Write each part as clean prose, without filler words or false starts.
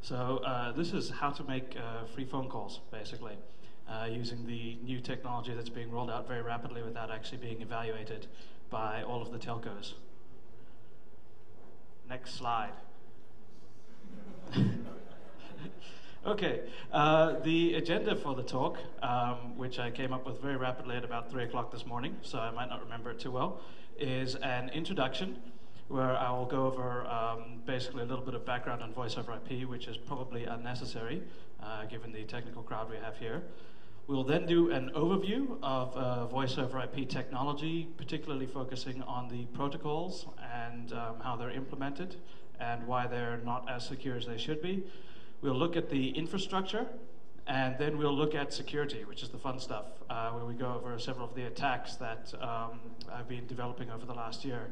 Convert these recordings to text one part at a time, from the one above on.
So this is how to make free phone calls, basically, using the new technology that's being rolled out very rapidly without actually being evaluated by all of the telcos. Next slide. Okay, the agenda for the talk, which I came up with very rapidly at about 3 o'clock this morning, so I might not remember it too well, is an introduction where I will go over basically a little bit of background on voice over IP, which is probably unnecessary given the technical crowd we have here. We'll then do an overview of voice over IP technology, particularly focusing on the protocols and how they're implemented and why they're not as secure as they should be. We'll look at the infrastructure, and then we'll look at security, which is the fun stuff, where we go over several of the attacks that I've been developing over the last year.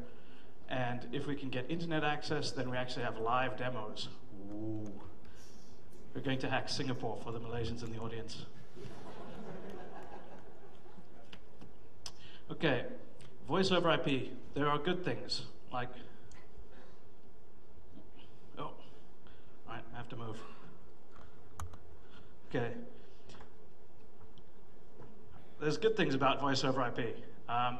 And if we can get internet access, then we actually have live demos. Ooh. We're going to hack Singapore for the Malaysians in the audience. Okay, voice over IP. There are good things, like... Oh, all right, I have to move. Okay. There's good things about voice over IP.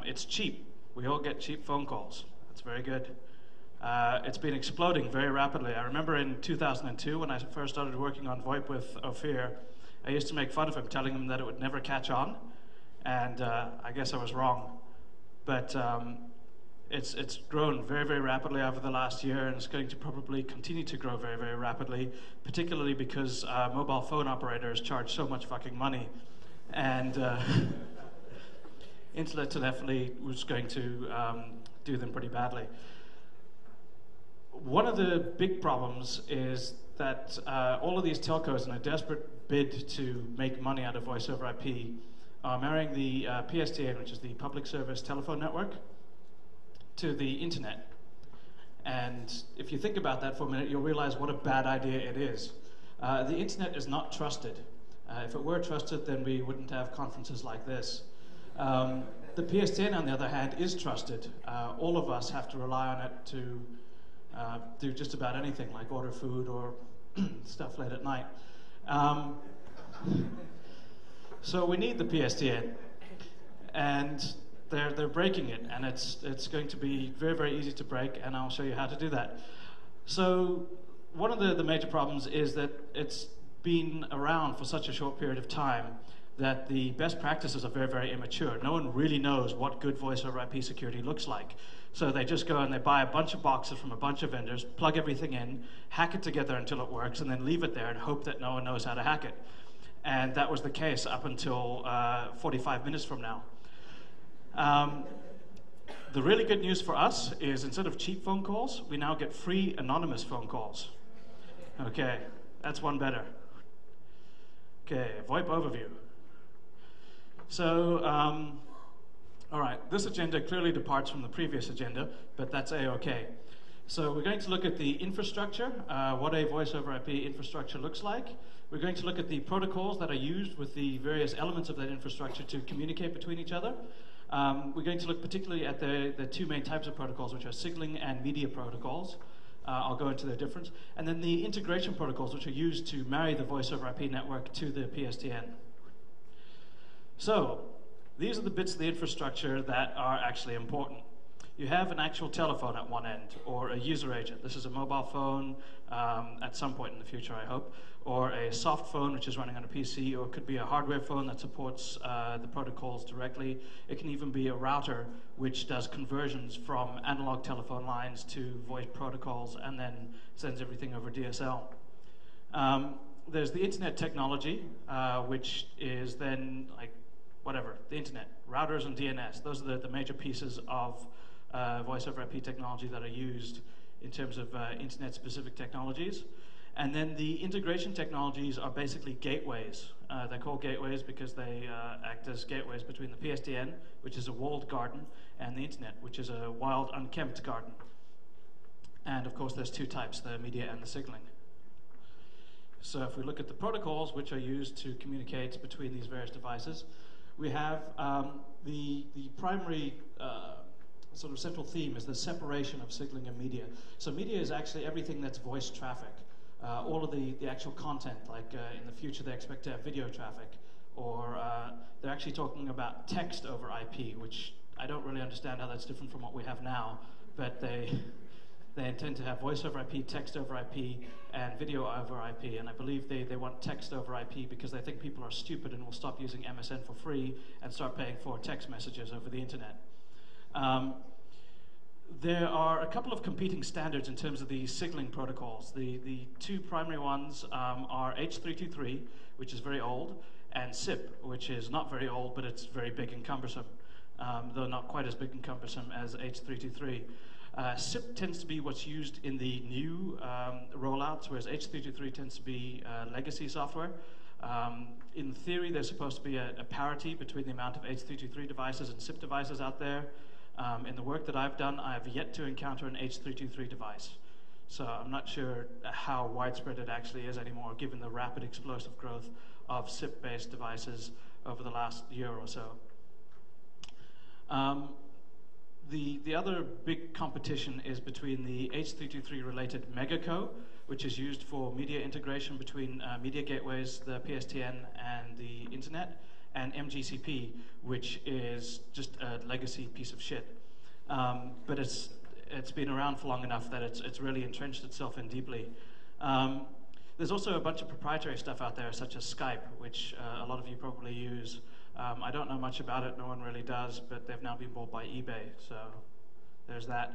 It's cheap. We all get cheap phone calls. That's very good. It's been exploding very rapidly. I remember in 2002 when I first started working on VoIP with Ophir, I used to make fun of him, telling him that it would never catch on. And I guess I was wrong. But it's grown very, very rapidly over the last year, and it's going to probably continue to grow very, very rapidly, particularly because mobile phone operators charge so much fucking money. And internet telephony was going to do them pretty badly. One of the big problems is that all of these telcos, in a desperate bid to make money out of voice over IP, are marrying the PSTN, which is the Public Service Telephone Network, to the internet. And if you think about that for a minute, you'll realize what a bad idea it is. The internet is not trusted. If it were trusted, then we wouldn't have conferences like this. The PSTN, on the other hand, is trusted. All of us have to rely on it to do just about anything, like order food or stuff late at night. So we need the PSTN, and they're breaking it, and it's going to be very, very easy to break, and I'll show you how to do that. So one of the major problems is that it's been around for such a short period of time that the best practices are very, very immature. No one really knows what good voice over IP security looks like. So they just go and they buy a bunch of boxes from a bunch of vendors, plug everything in, hack it together until it works, and then leave it there and hope that no one knows how to hack it. And that was the case up until 45 minutes from now. The really good news for us is instead of cheap phone calls, we now get free anonymous phone calls. Okay, that's one better. Okay, VoIP overview. So, all right, this agenda clearly departs from the previous agenda, but that's A-okay. So we're going to look at the infrastructure, what a voice over IP infrastructure looks like. We're going to look at the protocols that are used with the various elements of that infrastructure to communicate between each other. We're going to look particularly at the two main types of protocols, which are signaling and media protocols. I'll go into their difference. And then the integration protocols, which are used to marry the voice over IP network to the PSTN. So these are the bits of the infrastructure that are actually important. You have an actual telephone at one end, or a user agent. This is a mobile phone at some point in the future, I hope, or a soft phone, which is running on a PC, or it could be a hardware phone that supports the protocols directly. It can even be a router, which does conversions from analog telephone lines to voice protocols, and then sends everything over DSL. There's the internet technology, which is then like whatever, the internet, routers and DNS. Those are the major pieces of voice over IP technology that are used in terms of internet-specific technologies. And then the integration technologies are basically gateways. They're called gateways because they act as gateways between the PSTN, which is a walled garden, and the internet, which is a wild, unkempt garden. And of course, there's two types, the media and the signaling. So if we look at the protocols which are used to communicate between these various devices, we have the primary sort of central theme is the separation of signaling and media. So media is actually everything that's voice traffic. all of the actual content, like in the future they expect to have video traffic, or they're actually talking about text over IP, which I don't really understand how that's different from what we have now, but they intend to have voice over IP, text over IP, and video over IP, and I believe they want text over IP because they think people are stupid and will stop using MSN for free and start paying for text messages over the internet. There are a couple of competing standards in terms of the signaling protocols. The two primary ones are H.323, which is very old, and SIP, which is not very old, but it's very big and cumbersome, though not quite as big and cumbersome as H.323. SIP tends to be what's used in the new rollouts, whereas H.323 tends to be legacy software. In theory, there's supposed to be a parity between the amount of H.323 devices and SIP devices out there. In the work that I've done, I have yet to encounter an H.323 device. So I'm not sure how widespread it actually is anymore, given the rapid explosive growth of SIP-based devices over the last year or so. The other big competition is between the H.323 related Megaco, which is used for media integration between media gateways, the PSTN, and the internet, and MGCP, which is just a legacy piece of shit. But it's been around for long enough that it's really entrenched itself in deeply. There's also a bunch of proprietary stuff out there, such as Skype, which a lot of you probably use. I don't know much about it, no one really does, but they've now been bought by eBay, so there's that.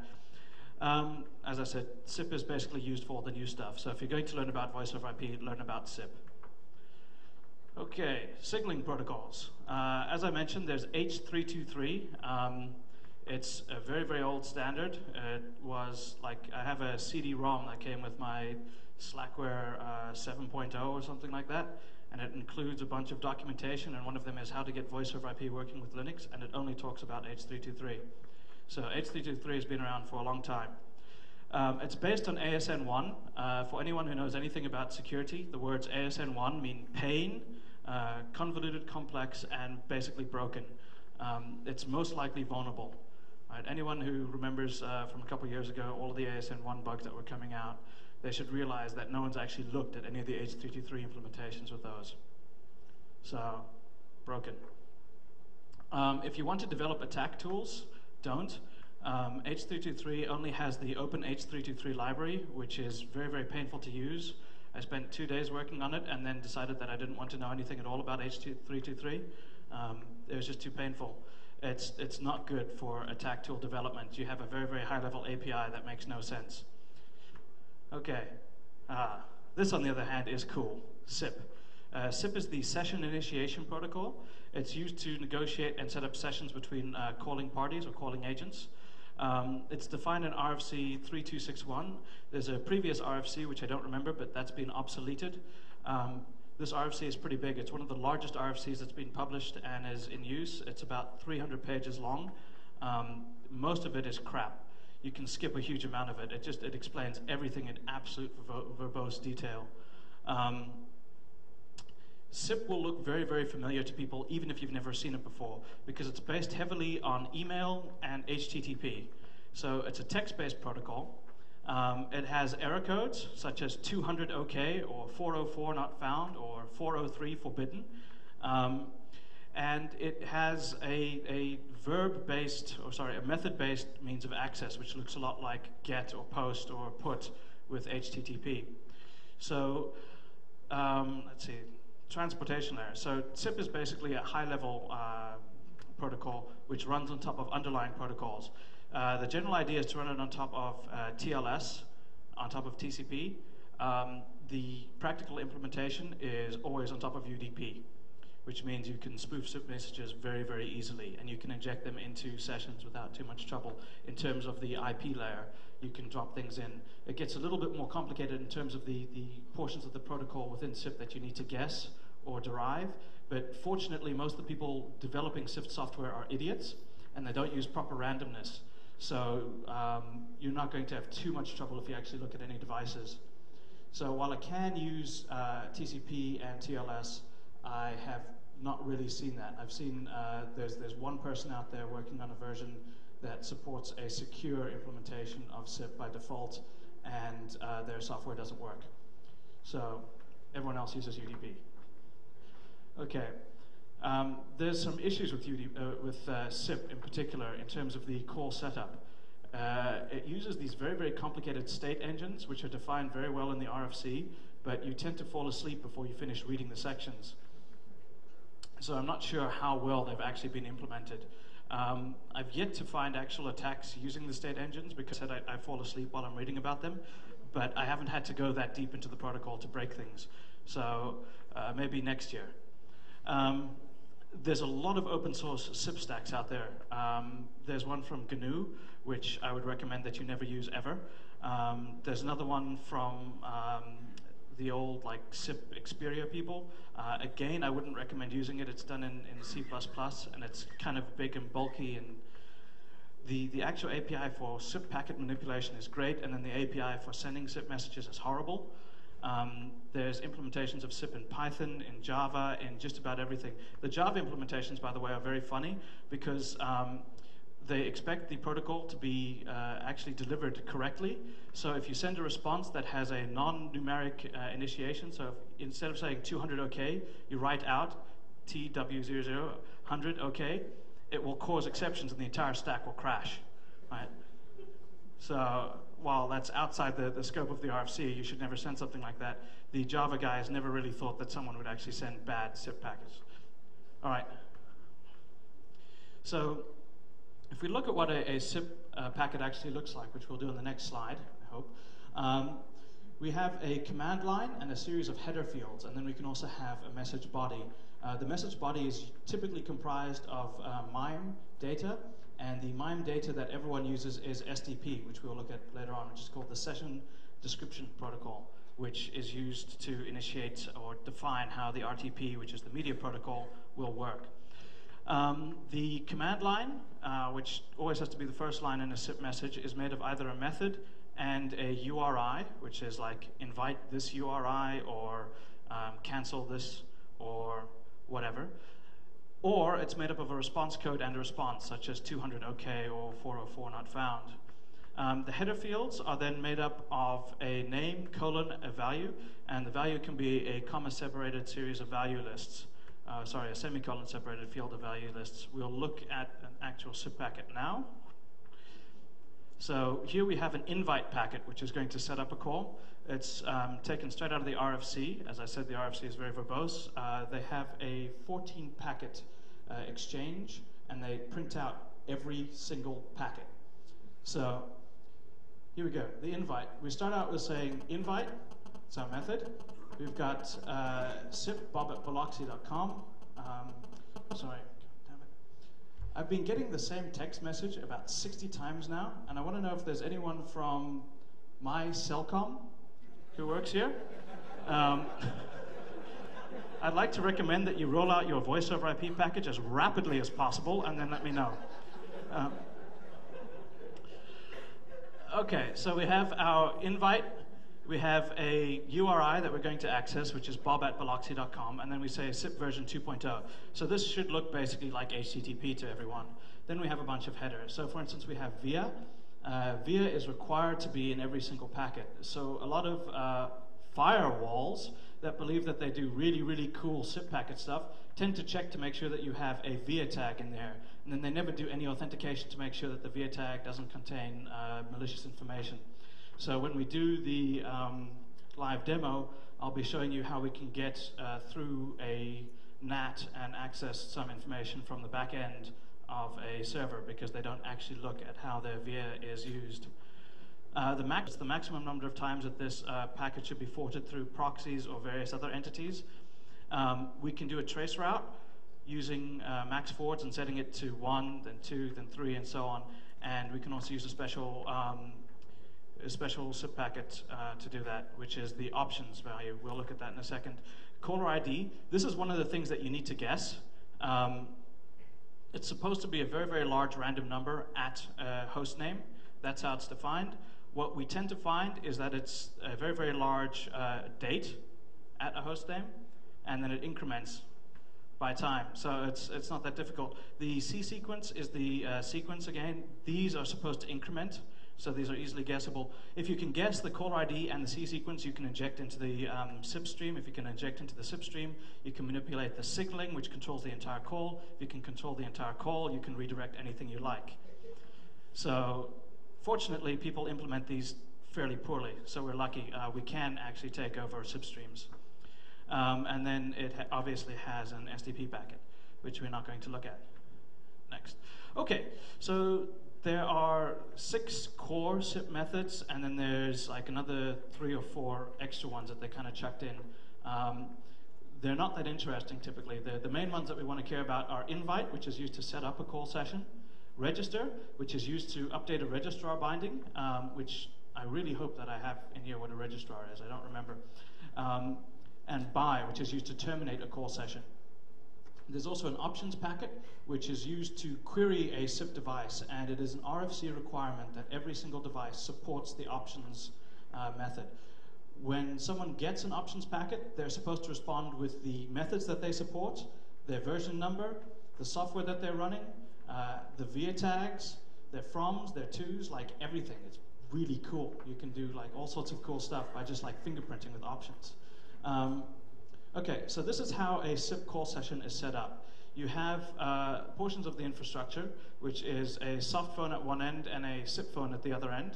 As I said, SIP is basically used for all the new stuff, so if you're going to learn about voice over IP, learn about SIP. Okay, signaling protocols. As I mentioned, there's H.323. It's a very, very old standard. It was like, I have a CD-ROM that came with my Slackware 7.0 or something like that, and it includes a bunch of documentation, and one of them is how to get voice over IP working with Linux, and it only talks about H.323. So H.323 has been around for a long time. It's based on ASN1. For anyone who knows anything about security, the words ASN1 mean pain, convoluted, complex, and basically broken. It's most likely vulnerable. Right? Anyone who remembers from a couple years ago all of the ASN1 bugs that were coming out, they should realize that no one's actually looked at any of the H.323 implementations with those. So, broken. If you want to develop attack tools, don't. H.323 only has the open H.323 library, which is very, very painful to use. I spent 2 days working on it and then decided that I didn't want to know anything at all about H.323. It was just too painful. It's not good for attack tool development. You have a very, very high-level API that makes no sense. Okay. This, on the other hand, is cool. SIP. SIP is the Session Initiation Protocol. It's used to negotiate and set up sessions between calling parties or calling agents. It's defined in RFC 3261. There's a previous RFC, which I don't remember, but that's been obsoleted. This RFC is pretty big. It's one of the largest RFCs that's been published and is in use. It's about 300 pages long. Most of it is crap. You can skip a huge amount of it. It explains everything in absolute verbose detail. SIP will look very, very familiar to people, even if you've never seen it before, because it's based heavily on email and HTTP. So it's a text-based protocol. It has error codes, such as 200 OK, or 404 not found, or 403 forbidden. And it has a method-based means of access, which looks a lot like GET or POST or PUT with HTTP. So let's see. Transportation layer. So SIP is basically a high-level protocol which runs on top of underlying protocols. The general idea is to run it on top of TLS, on top of TCP. The practical implementation is always on top of UDP, which means you can spoof SIP messages very, very easily, and you can inject them into sessions without too much trouble. In terms of the IP layer, you can drop things in. It gets a little bit more complicated in terms of the portions of the protocol within SIP that you need to guess or derive, but fortunately most of the people developing SIP software are idiots, and they don't use proper randomness. So you're not going to have too much trouble if you actually look at any devices. So while I can use TCP and TLS, I have not really seen that. I've seen there's one person out there working on a version that supports a secure implementation of SIP by default, and their software doesn't work. So everyone else uses UDP. Okay. There's some issues with SIP in particular in terms of the call setup. It uses these very, very complicated state engines, which are defined very well in the RFC, but you tend to fall asleep before you finish reading the sections. So I'm not sure how well they've actually been implemented. I've yet to find actual attacks using the state engines because I fall asleep while I'm reading about them, but I haven't had to go that deep into the protocol to break things. So maybe next year. There's a lot of open source SIP stacks out there. There's one from GNU, which I would recommend that you never use ever. There's another one from the old SIP Xperia people. Again, I wouldn't recommend using it. It's done in C++, and it's kind of big and bulky, and the actual API for SIP packet manipulation is great, and then the API for sending SIP messages is horrible. There's implementations of SIP in Python, in Java, in just about everything. The Java implementations, by the way, are very funny because they expect the protocol to be actually delivered correctly. So if you send a response that has a non-numeric initiation, so instead of saying 200 OK, you write out TW00 100 OK, it will cause exceptions and the entire stack will crash. Right? So while that's outside the scope of the RFC, you should never send something like that. The Java guys never really thought that someone would actually send bad SIP packets. All right. So if we look at what a SIP packet actually looks like, which we'll do in the next slide, I hope, we have a command line and a series of header fields, and then we can also have a message body. The message body is typically comprised of MIME data, and the MIME data that everyone uses is SDP, which we'll look at later on, which is called the Session Description Protocol, which is used to initiate or define how the RTP, which is the media protocol, will work. The command line, which always has to be the first line in a SIP message, is made of either a method and a URI, which is like invite this URI or cancel this or whatever. Or it's made up of a response code and a response, such as 200 OK or 404 not found. The header fields are then made up of a name, colon, a value, and the value can be a comma-separated series of value lists. A semicolon separated field of value lists. We'll look at an actual SIP packet now. So here we have an invite packet, which is going to set up a call. It's taken straight out of the RFC. As I said, the RFC is very verbose. They have a 14-packet exchange, and they print out every single packet. So here we go, the invite. We start out with saying invite, it's our method. We've got SIP bob@biloxi.com. Sorry, damn it. I've been getting the same text message about 60 times now, and I want to know if there's anyone from my Cellcom who works here. I'd like to recommend that you roll out your voice over IP package as rapidly as possible, and then let me know. Okay, so we have our invite. We have a URI that we're going to access, which is bob@biloxi.com, and then we say SIP version 2.0. So this should look basically like HTTP to everyone. Then we have a bunch of headers. So for instance, we have via. Via is required to be in every single packet. So a lot of firewalls that believe that they do really, really cool SIP packet stuff tend to check to make sure that you have a via tag in there. And then they never do any authentication to make sure that the via tag doesn't contain malicious information. So when we do the live demo, I'll be showing you how we can get through a NAT and access some information from the back end of a server, because they don't actually look at how their via is used. The maximum number of times that this packet should be forwarded through proxies or various other entities. We can do a trace route using max forwards and setting it to 1, then 2, then 3, and so on. And we can also use a special SIP packet to do that, which is the options value. We'll look at that in a second. Caller ID, this is one of the things that you need to guess. It's supposed to be a very, very large random number at host name. That's how it's defined. What we tend to find is that it's a very, very large date at a host name, and then it increments by time. So it's not that difficult. The C sequence is the sequence again. These are supposed to increment So these are easily guessable. If you can guess the caller ID and the C sequence, you can inject into the SIP stream. If you can inject into the SIP stream, you can manipulate the signaling, which controls the entire call. If you can control the entire call, you can redirect anything you like. So fortunately, people implement these fairly poorly. So we're lucky. We can actually take over SIP streams. And then it obviously has an SDP packet, which we're not going to look at. Next. Okay, so there are 6 core SIP methods, and then there's like another 3 or 4 extra ones that they kind of chucked in. They're not that interesting typically. The main ones that we want to care about are invite, which is used to set up a call session, register, which is used to update a registrar binding, which I really hope that I have in here what a registrar is. I don't remember. And buy, which is used to terminate a call session. There's also an options packet, which is used to query a SIP device, and it is an RFC requirement that every single device supports the options method. When someone gets an options packet, they're supposed to respond with the methods that they support, their version number, the software that they're running, the VIA tags, their froms, their tos, like everything. It's really cool. You can do like all sorts of cool stuff by just like fingerprinting with options. Okay, so this is how a SIP call session is set up. You have portions of the infrastructure, which is a soft phone at one end and a SIP phone at the other end.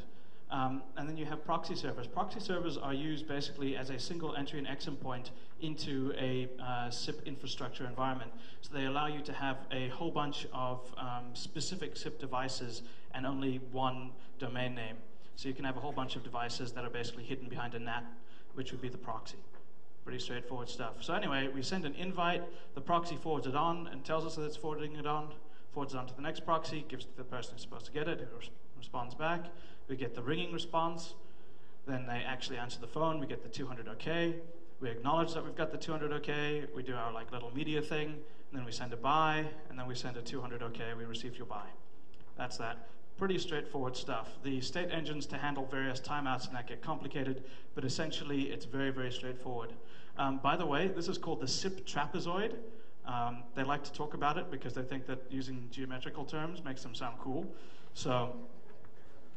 And then you have proxy servers. Proxy servers are used basically as a single entry and exit point into a SIP infrastructure environment. So they allow you to have a whole bunch of specific SIP devices and only one domain name. So you can have a whole bunch of devices that are basically hidden behind a NAT, which would be the proxy. Pretty straightforward stuff. So anyway, we send an invite, the proxy forwards it on and tells us that it's forwarding it on, forwards it on to the next proxy, gives it to the person who's supposed to get it, who responds back. We get the ringing response, then they actually answer the phone, we get the 200 OK, we acknowledge that we've got the 200 OK, we do our like little media thing, and then we send a buy, and then we send a 200 OK, we received your buy. That's that. Pretty straightforward stuff. The state engines to handle various timeouts and that get complicated, but essentially it's very, very straightforward. By the way, this is called the SIP trapezoid. They like to talk about it because they think that using geometrical terms makes them sound cool. So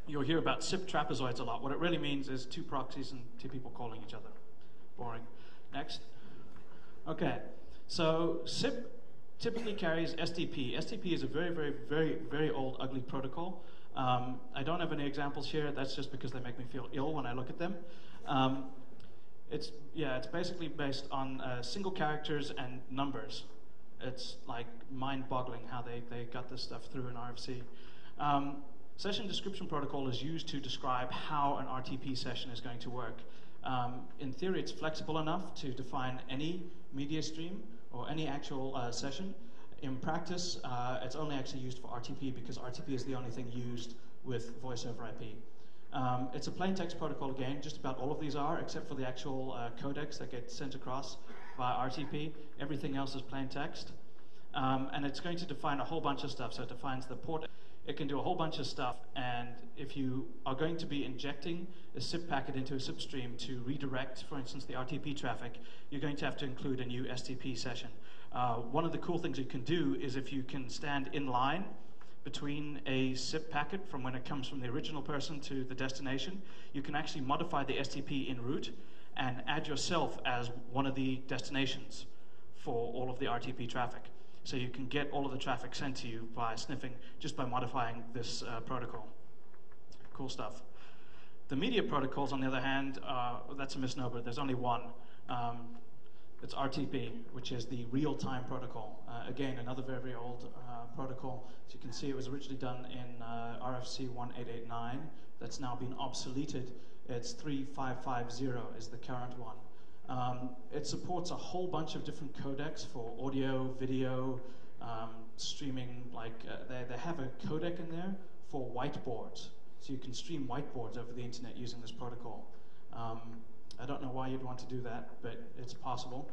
you'll hear about SIP trapezoids a lot. What it really means is 2 proxies and 2 people calling each other. Boring. Next. Okay, so SIP typically carries SDP. SDP is a very, very, very, very old, ugly protocol. I don't have any examples here. That's just because they make me feel ill when I look at them. It's basically based on single characters and numbers. It's like mind-boggling how they got this stuff through an RFC. Session description protocol is used to describe how an RTP session is going to work. In theory, it's flexible enough to define any media stream or any actual session. In practice, it's only actually used for RTP because RTP is the only thing used with voice over IP. It's a plain text protocol again, just about all of these are, except for the actual codecs that get sent across via RTP. Everything else is plain text. And it's going to define a whole bunch of stuff. So it defines the port. It can do a whole bunch of stuff. And if you are going to be injecting a SIP packet into a SIP stream to redirect, for instance, the RTP traffic, you're going to have to include a new SDP session. One of the cool things you can do is if you can stand in line between a SIP packet from when it comes from the original person to the destination, you can actually modify the SDP en route and add yourself as one of the destinations for all of the RTP traffic. So you can get all of the traffic sent to you by sniffing just by modifying this protocol. Cool stuff. The media protocols, on the other hand, that's a misnomer. There's only one. It's RTP, which is the real-time protocol. Again, another very, very old protocol. As you can see, it was originally done in RFC 1889. That's now been obsoleted. It's 3550 is the current one. It supports a whole bunch of different codecs for audio, video, streaming. Like they have a codec in there for whiteboards. So you can stream whiteboards over the internet using this protocol. I don't know why you'd want to do that, but it's possible.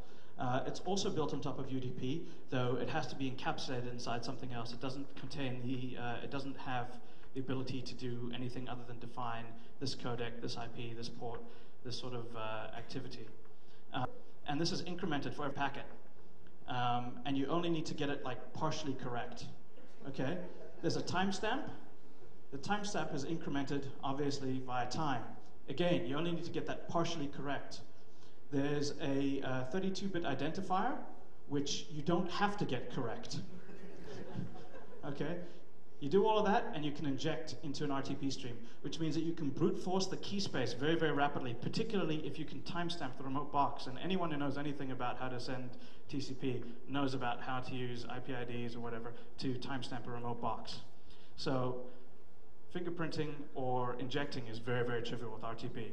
It's also built on top of UDP, though it has to be encapsulated inside something else. It doesn't contain the, it doesn't have the ability to do anything other than define this codec, this IP, this port, this sort of activity. And this is incremented for every packet. And you only need to get it like partially correct. Okay? There's a timestamp, The timestamp is incremented, obviously, via time. Again, you only need to get that partially correct. There's a 32-bit identifier, which you don't have to get correct. Okay? You do all of that, and you can inject into an RTP stream, which means that you can brute force the key space very, very rapidly, particularly if you can timestamp the remote box. And anyone who knows anything about how to send TCP knows about how to use IPIDs or whatever to timestamp a remote box. So fingerprinting or injecting is very, very trivial with RTP.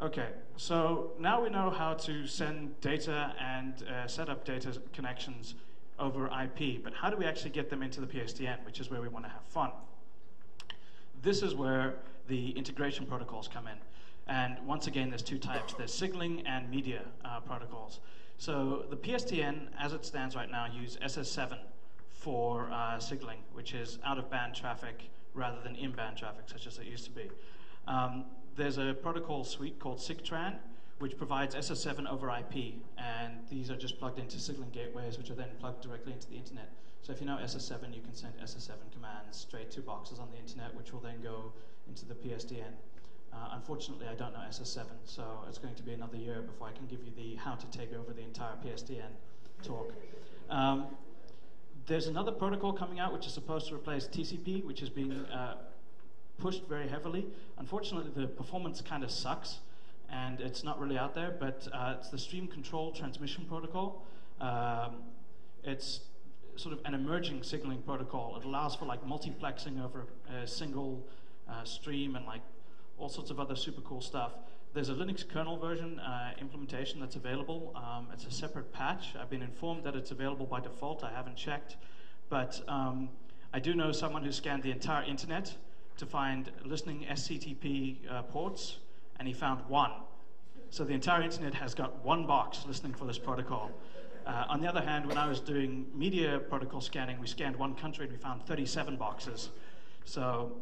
Okay, so now we know how to send data and set up data connections over IP, but how do we actually get them into the PSTN, which is where we want to have fun? This is where the integration protocols come in. And once again, there's two types. There's signaling and media protocols. So the PSTN, as it stands right now, use SS7 for signaling, which is out-of-band traffic rather than in-band traffic, such as it used to be. There's a protocol suite called SIGTRAN, which provides SS7 over IP, and these are just plugged into signaling gateways, which are then plugged directly into the internet. So if you know SS7, you can send SS7 commands straight to boxes on the internet, which will then go into the PSTN. Unfortunately, I don't know SS7, so it's going to be another year before I can give you the how to take over the entire PSTN talk. There's another protocol coming out which is supposed to replace TCP, which is being pushed very heavily. Unfortunately, the performance kind of sucks, and it's not really out there, but it's the Stream Control Transmission Protocol. It's sort of an emerging signaling protocol. It allows for like multiplexing over a single stream and like all sorts of other super cool stuff. There's a Linux kernel version implementation that's available. It's a separate patch. I've been informed that it's available by default. I haven't checked, but I do know someone who scanned the entire internet to find listening SCTP ports, and he found one. So the entire internet has got one box listening for this protocol. On the other hand, when I was doing media protocol scanning, we scanned one country and we found 37 boxes. So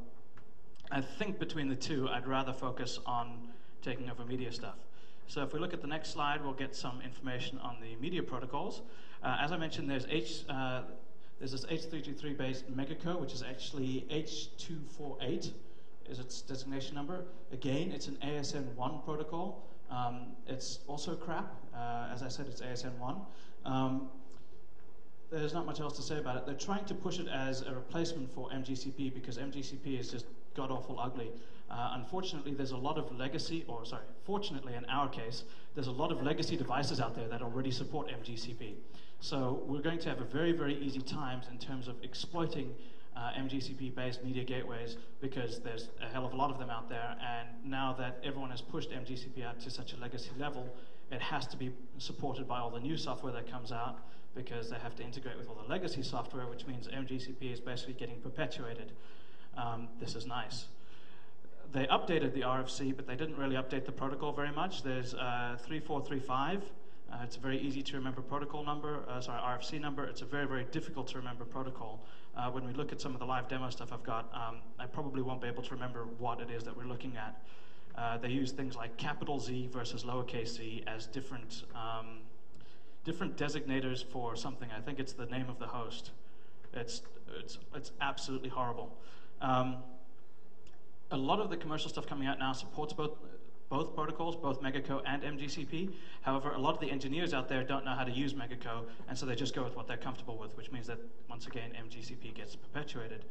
I think between the two, I'd rather focus on taking over media stuff. So if we look at the next slide, we'll get some information on the media protocols. As I mentioned, there's this H323-based Megaco, which is actually H248 is its designation number. Again, it's an ASN1 protocol. It's also crap. As I said, it's ASN1. There's not much else to say about it. They're trying to push it as a replacement for MGCP because MGCP is just god-awful ugly. Unfortunately, there's a lot of legacy, or sorry, fortunately in our case, there's a lot of legacy devices out there that already support MGCP. So we're going to have a very, very easy times in terms of exploiting MGCP-based media gateways because there's a hell of a lot of them out there, and now that everyone has pushed MGCP out to such a legacy level, it has to be supported by all the new software that comes out because they have to integrate with all the legacy software, which means MGCP is basically getting perpetuated. This is nice. They updated the RFC, but they didn't really update the protocol very much. There's 3435. It's a very easy to remember protocol number, RFC number. It's a very, very difficult to remember protocol. When we look at some of the live demo stuff I've got, I probably won't be able to remember what it is that we're looking at. They use things like capital Z versus lowercase z as different designators for something. I think it's the name of the host. It's absolutely horrible. A lot of the commercial stuff coming out now supports both protocols, both Megaco and MGCP. However, a lot of the engineers out there don't know how to use Megaco, and so they just go with what they're comfortable with, which means that, once again, MGCP gets perpetuated.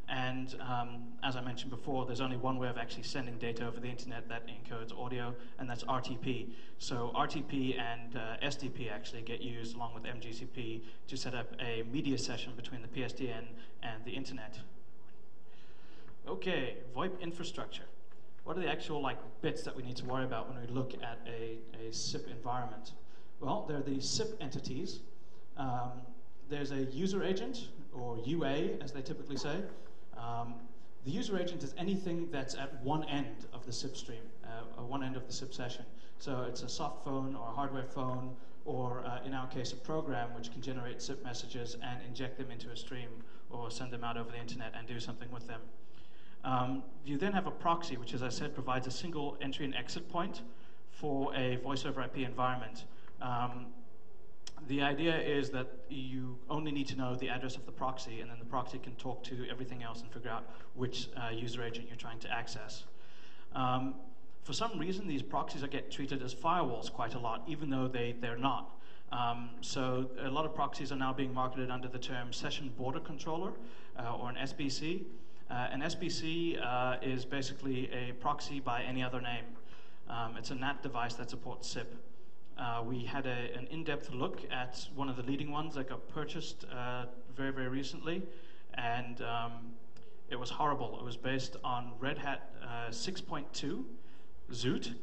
And as I mentioned before, there's only one way of actually sending data over the internet that encodes audio, and that's RTP. So RTP and SDP actually get used along with MGCP to set up a media session between the PSTN and the internet. Okay, VoIP infrastructure. What are the actual bits that we need to worry about when we look at a SIP environment? Well, there are the SIP entities. There's a user agent, or UA, as they typically say. The user agent is anything that's at one end of the SIP stream, one end of the SIP session. So it's a soft phone or a hardware phone, or in our case, a program which can generate SIP messages and inject them into a stream or send them out over the internet and do something with them. You then have a proxy, which, as I said, provides a single entry and exit point for a voice over IP environment. The idea is that you only need to know the address of the proxy, and then the proxy can talk to everything else and figure out which user agent you're trying to access. For some reason, these proxies get treated as firewalls quite a lot, even though they're not. So a lot of proxies are now being marketed under the term Session Border Controller, or an SBC. An SBC is basically a proxy by any other name. It's a NAT device that supports SIP. We had an in-depth look at one of the leading ones that got purchased very, very recently, and it was horrible. It was based on Red Hat 6.2 Zoot,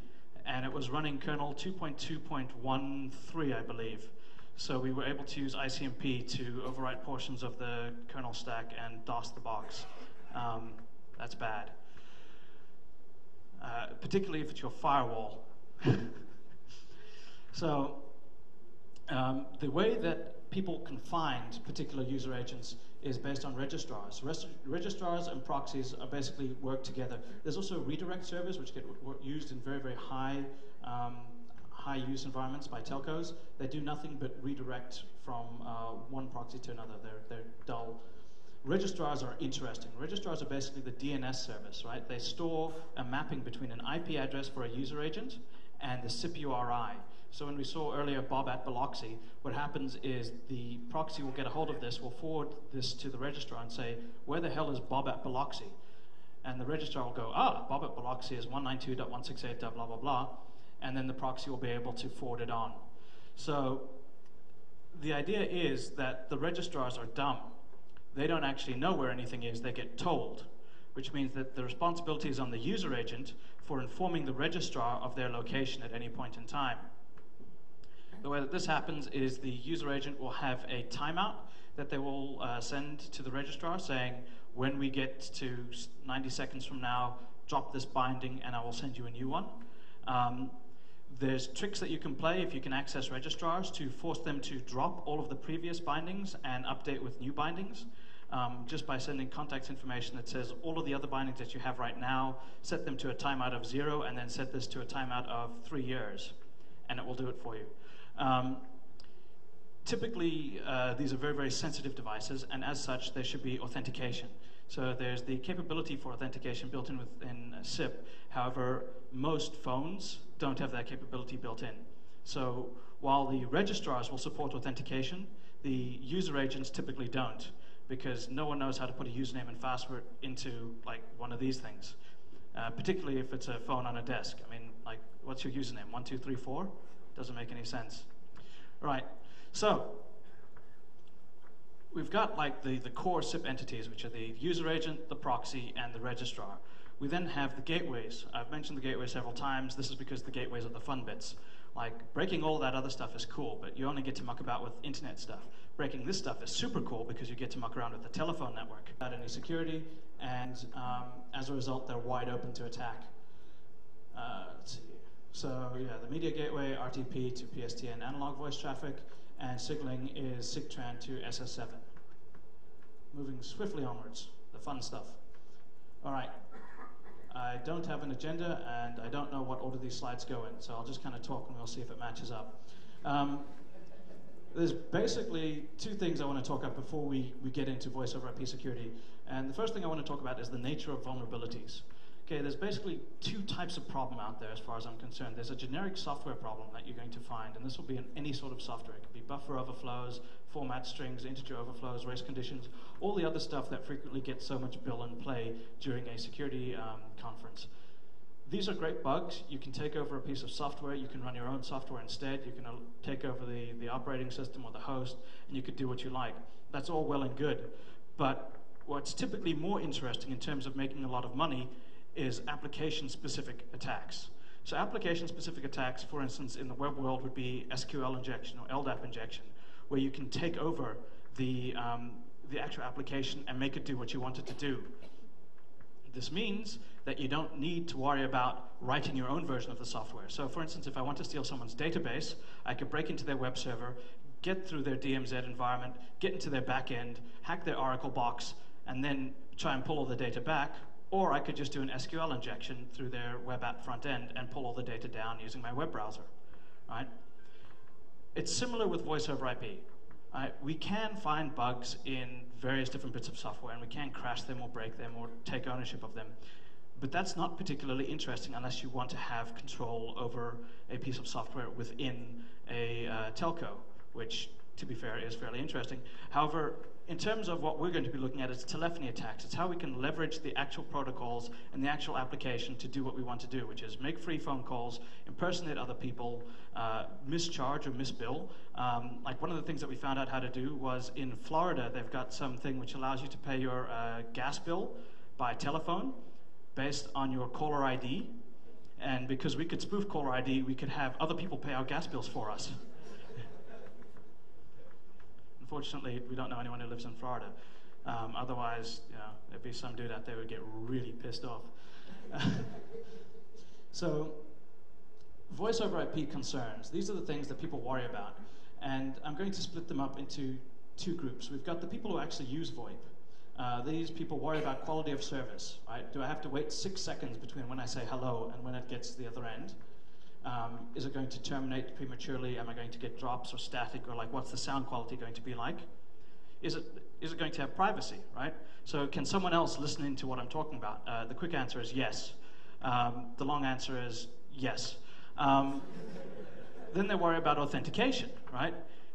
and it was running kernel 2.2.13, I believe. So we were able to use ICMP to overwrite portions of the kernel stack and DOS the box. That's bad. Particularly if it's your firewall. So the way that people can find particular user agents is based on registrars. Registrars and proxies are basically work together. There's also redirect servers, which get used in very, very high use environments by telcos. They do nothing but redirect from one proxy to another. They're dull. Registrars are interesting. Registrars are basically the DNS service, right? They store a mapping between an IP address for a user agent and the SIP URI. So when we saw earlier Bob at Biloxi, what happens is the proxy will get a hold of this, will forward this to the registrar and say, where the hell is Bob at Biloxi? And the registrar will go, Bob at Biloxi is 192.168. blah, blah, blah. And then the proxy will be able to forward it on. So the idea is that the registrars are dumb. They don't actually know where anything is, they get told, which means that the responsibility is on the user agent for informing the registrar of their location at any point in time. The way that this happens is the user agent will have a timeout that they will send to the registrar saying, when we get to 90 seconds from now, drop this binding and I will send you a new one. There's tricks that you can play if you can access registrars to force them to drop all of the previous bindings and update with new bindings. Just by sending context information that says all of the other bindings that you have right now, set them to a timeout of 0, and then set this to a timeout of 3 years, and it will do it for you. Typically, these are very, very sensitive devices, and as such, there should be authentication. So there's the capability for authentication built in within SIP. However, most phones don't have that capability built in. So while the registrars will support authentication, the user agents typically don't, because no one knows how to put a username and password into like one of these things, particularly if it's a phone on a desk. I mean, like, what's your username? 1234? Doesn't make any sense. Right, so we've got like the core SIP entities, which are the user agent, the proxy, and the registrar. We then have the gateways. I've mentioned the gateway several times. This is because the gateways are the fun bits. Like, breaking all that other stuff is cool, but you only get to muck about with internet stuff. Breaking this stuff is super cool because you get to muck around with the telephone network without any security, and as a result, they're wide open to attack. Let's see. So yeah, the media gateway, RTP to PSTN analog voice traffic, and signaling is SIGTRAN to SS7. Moving swiftly onwards, the fun stuff. All right. I don't have an agenda, and I don't know what order these slides go in, so I'll just kind of talk and we'll see if it matches up. There's basically two things I want to talk about before we get into voice over IP security. And the first thing I want to talk about is the nature of vulnerabilities. Okay, there's basically two types of problem out there as far as I'm concerned. There's a generic software problem that you're going to find, and this will be in any sort of software. It could be buffer overflows, format strings, integer overflows, race conditions, all the other stuff that frequently gets so much bill and play during a security conference. These are great bugs. You can take over a piece of software. You can run your own software instead. You can take over the operating system or the host, and you could do what you like. That's all well and good. But what's typically more interesting in terms of making a lot of money is application-specific attacks. So application-specific attacks, for instance, in the web world would be SQL injection or LDAP injection, where you can take over the actual application and make it do what you want it to do. This means that you don't need to worry about writing your own version of the software. So for instance, if I want to steal someone's database, I could break into their web server, get through their DMZ environment, get into their backend, hack their Oracle box, and then try and pull all the data back. Or I could just do an SQL injection through their web app front end and pull all the data down using my web browser, right? It's similar with voice over IP. We can find bugs in various different bits of software, and we can crash them or break them or take ownership of them. But that's not particularly interesting unless you want to have control over a piece of software within a telco, which, to be fair, is fairly interesting. However, in terms of what we're going to be looking at, it's telephony attacks. It's how we can leverage the actual protocols and the actual application to do what we want to do, which is make free phone calls, impersonate other people, mischarge or misbill. Like one of the things that we found out how to do was in Florida, they've got something which allows you to pay your gas bill by telephone based on your caller ID. And because we could spoof caller ID, we could have other people pay our gas bills for us. Unfortunately, we don't know anyone who lives in Florida. Otherwise, there'd be some dude out there who would get really pissed off. So, voice over IP concerns. These are the things that people worry about. And I'm going to split them up into two groups. We've got the people who actually use VoIP. These people worry about quality of service, right? Do I have to wait 6 seconds between when I say hello and when it gets to the other end? Is it going to terminate prematurely? Am I going to get drops or static, or like what's the sound quality going to be like? Is it going to have privacy, right? So can someone else listen into what I'm talking about? The quick answer is yes. The long answer is yes. Then they worry about authentication, right?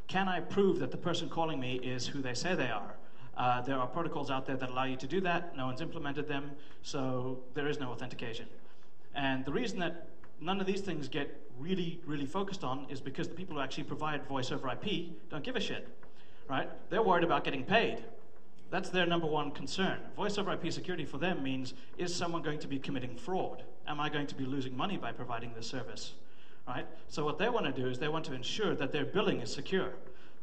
Can I prove that the person calling me is who they say they are? There are protocols out there that allow you to do that. No one's implemented them, so there is no authentication. And the reason that none of these things get really, really focused on is because the people who actually provide voice over IP don't give a shit, right? They're worried about getting paid. That's their number one concern. Voice over IP security for them means, is someone going to be committing fraud? Am I going to be losing money by providing this service, right? So what they want to do is they want to ensure that their billing is secure.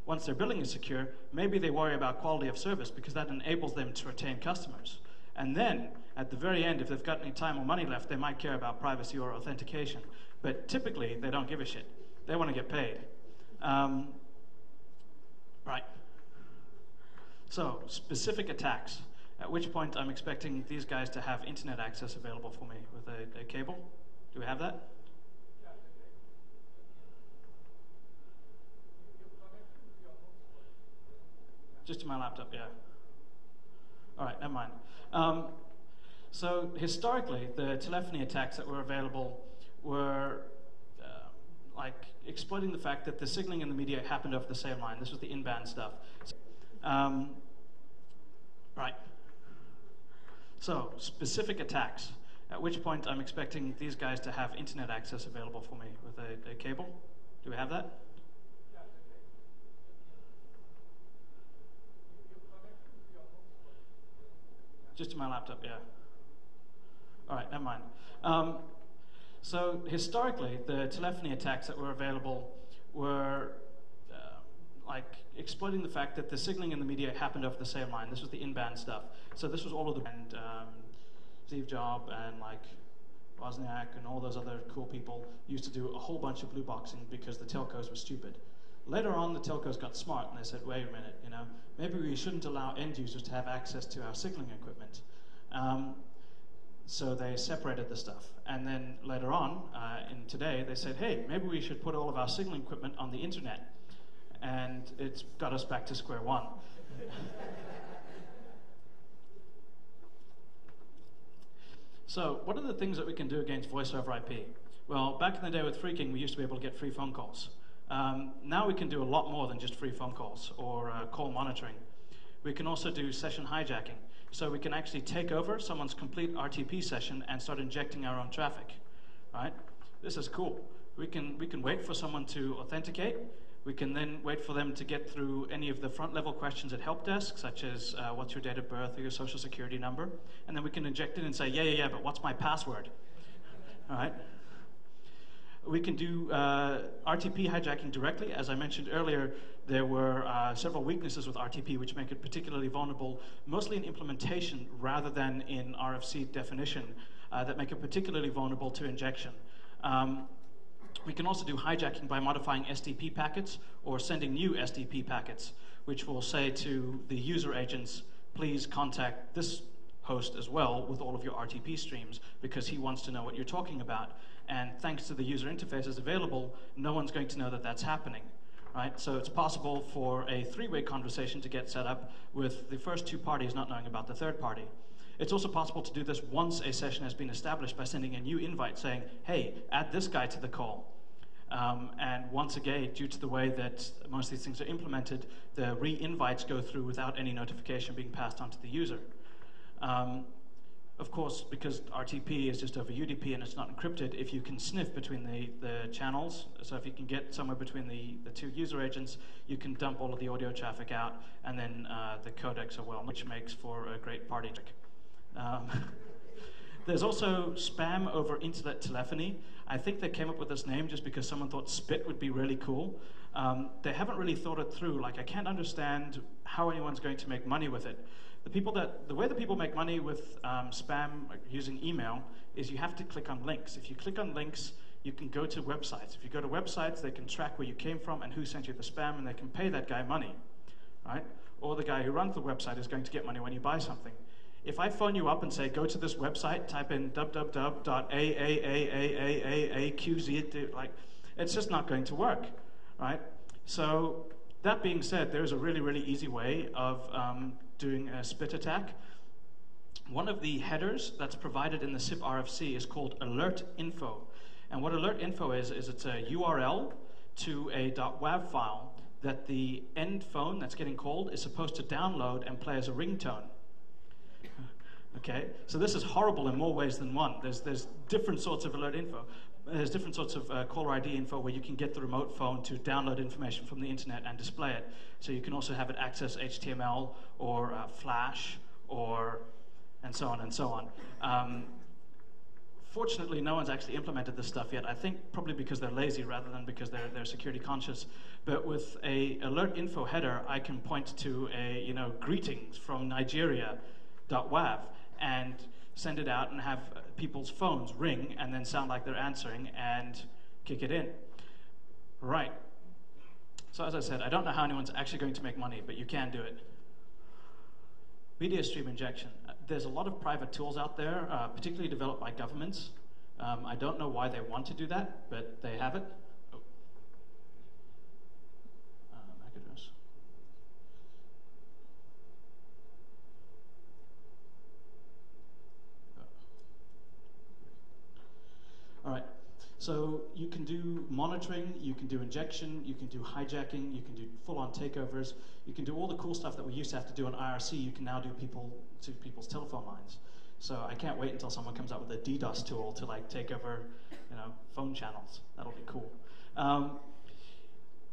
Once their billing is secure, maybe they worry about quality of service because that enables them to retain customers. And then, at the very end, if they've got any time or money left, they might care about privacy or authentication. But typically, they don't give a shit. They want to get paid. Right. So, specific attacks, at which point I'm expecting these guys to have internet access available for me with a cable. Do we have that? Just to my laptop, yeah. All right, never mind. So historically, the telephony attacks that were available were like exploiting the fact that the signaling in the media happened over the same line. This was the in-band stuff. Right. So specific attacks, at which point I'm expecting these guys to have internet access available for me with a cable. Do we have that? Just to my laptop, yeah. All right, never mind. So historically, the telephony attacks that were available were like exploiting the fact that the signaling in the media happened over the same line. This was the in-band stuff. So this was all of the and Steve Jobs and like Wozniak and all those other cool people used to do a whole bunch of blue boxing because the telcos were stupid. Later on, the telcos got smart and they said, wait a minute, maybe we shouldn't allow end users to have access to our signaling equipment. So they separated the stuff. And then later on, in today, they said, hey, maybe we should put all of our signaling equipment on the internet. And it's got us back to square one. So what are the things that we can do against voice over IP? Well, back in the day with Phreaking, we used to be able to get free phone calls. Now we can do a lot more than just free phone calls or call monitoring. We can also do session hijacking. So we can actually take over someone's complete RTP session and start injecting our own traffic, right? This is cool. We can wait for someone to authenticate. We can then wait for them to get through any of the front-level questions at help desk, such as what's your date of birth or your social security number, and then we can inject it and say, yeah, but what's my password? All right? We can do RTP hijacking directly. As I mentioned earlier, there were several weaknesses with RTP which make it particularly vulnerable, mostly in implementation rather than in RFC definition, that make it particularly vulnerable to injection. We can also do hijacking by modifying SDP packets or sending new SDP packets, which will say to the user agents, please contact this host as well with all of your RTP streams because he wants to know what you're talking about. And thanks to the user interfaces available, no one's going to know that that's happening, right? So it's possible for a three-way conversation to get set up with the first two parties not knowing about the third party. It's also possible to do this once a session has been established by sending a new invite saying, hey, add this guy to the call. And once again, due to the way that most of these things are implemented, the re-invites go through without any notification being passed on to the user. Of course, because RTP is just over UDP and it's not encrypted, if you can sniff between the channels, so if you can get somewhere between the two user agents, you can dump all of the audio traffic out, and then the codecs are well, which makes for a great party trick. There's also spam over internet telephony. I think they came up with this name just because someone thought spit would be really cool. They haven't really thought it through. Like, I can't understand how anyone's going to make money with it. The way that people make money with spam using email is you have to click on links. If you click on links, you can go to websites. If you go to websites, they can track where you came from and who sent you the spam, and they can pay that guy money, right? Or the guy who runs the website is going to get money when you buy something. If I phone you up and say, go to this website, type in www.aaaaaqz, like, it's just not going to work, right? So that being said, there's a really, really easy way of doing a spit attack. One of the headers that's provided in the SIP RFC is called alert info. And what alert info is it's a URL to a .wav file that the end phone that's getting called is supposed to download and play as a ringtone. Okay, so this is horrible in more ways than one. There's different sorts of alert info. There's different sorts of caller ID info where you can get the remote phone to download information from the internet and display it. So you can also have it access HTML or Flash and so on and so on. Fortunately, no one's actually implemented this stuff yet. I think probably because they're lazy rather than because they're security conscious. But with a alert info header, I can point to a greetings from Nigeria.wav and send it out and have people's phones ring and then sound like they're answering and kick it in. Right. So as I said, I don't know how anyone's actually going to make money, but you can do it. Media stream injection. There's a lot of private tools out there, particularly developed by governments. I don't know why they want to do that, but they have it. MAC address. All right, so you can do monitoring, you can do injection, you can do hijacking, you can do full-on takeovers, you can do all the cool stuff that we used to have to do on IRC, you can now do to people's telephone lines. So I can't wait until someone comes out with a DDoS tool to take over phone channels. That'll be cool.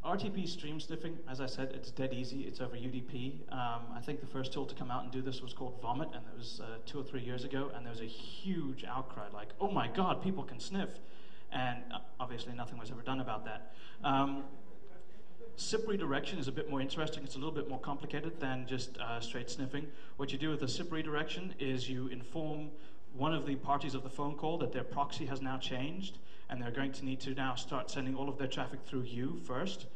RTP stream sniffing, as I said, it's dead easy. It's over UDP. I think the first tool to come out and do this was called Vomit, and it was 2 or 3 years ago, and there was a huge outcry, like, oh my God, people can sniff. And obviously nothing was ever done about that. SIP redirection is a bit more interesting. It's a little bit more complicated than just straight sniffing. What you do with a SIP redirection is you inform one of the parties of the phone call that their proxy has now changed, and they're going to need to now start sending all of their traffic through you first.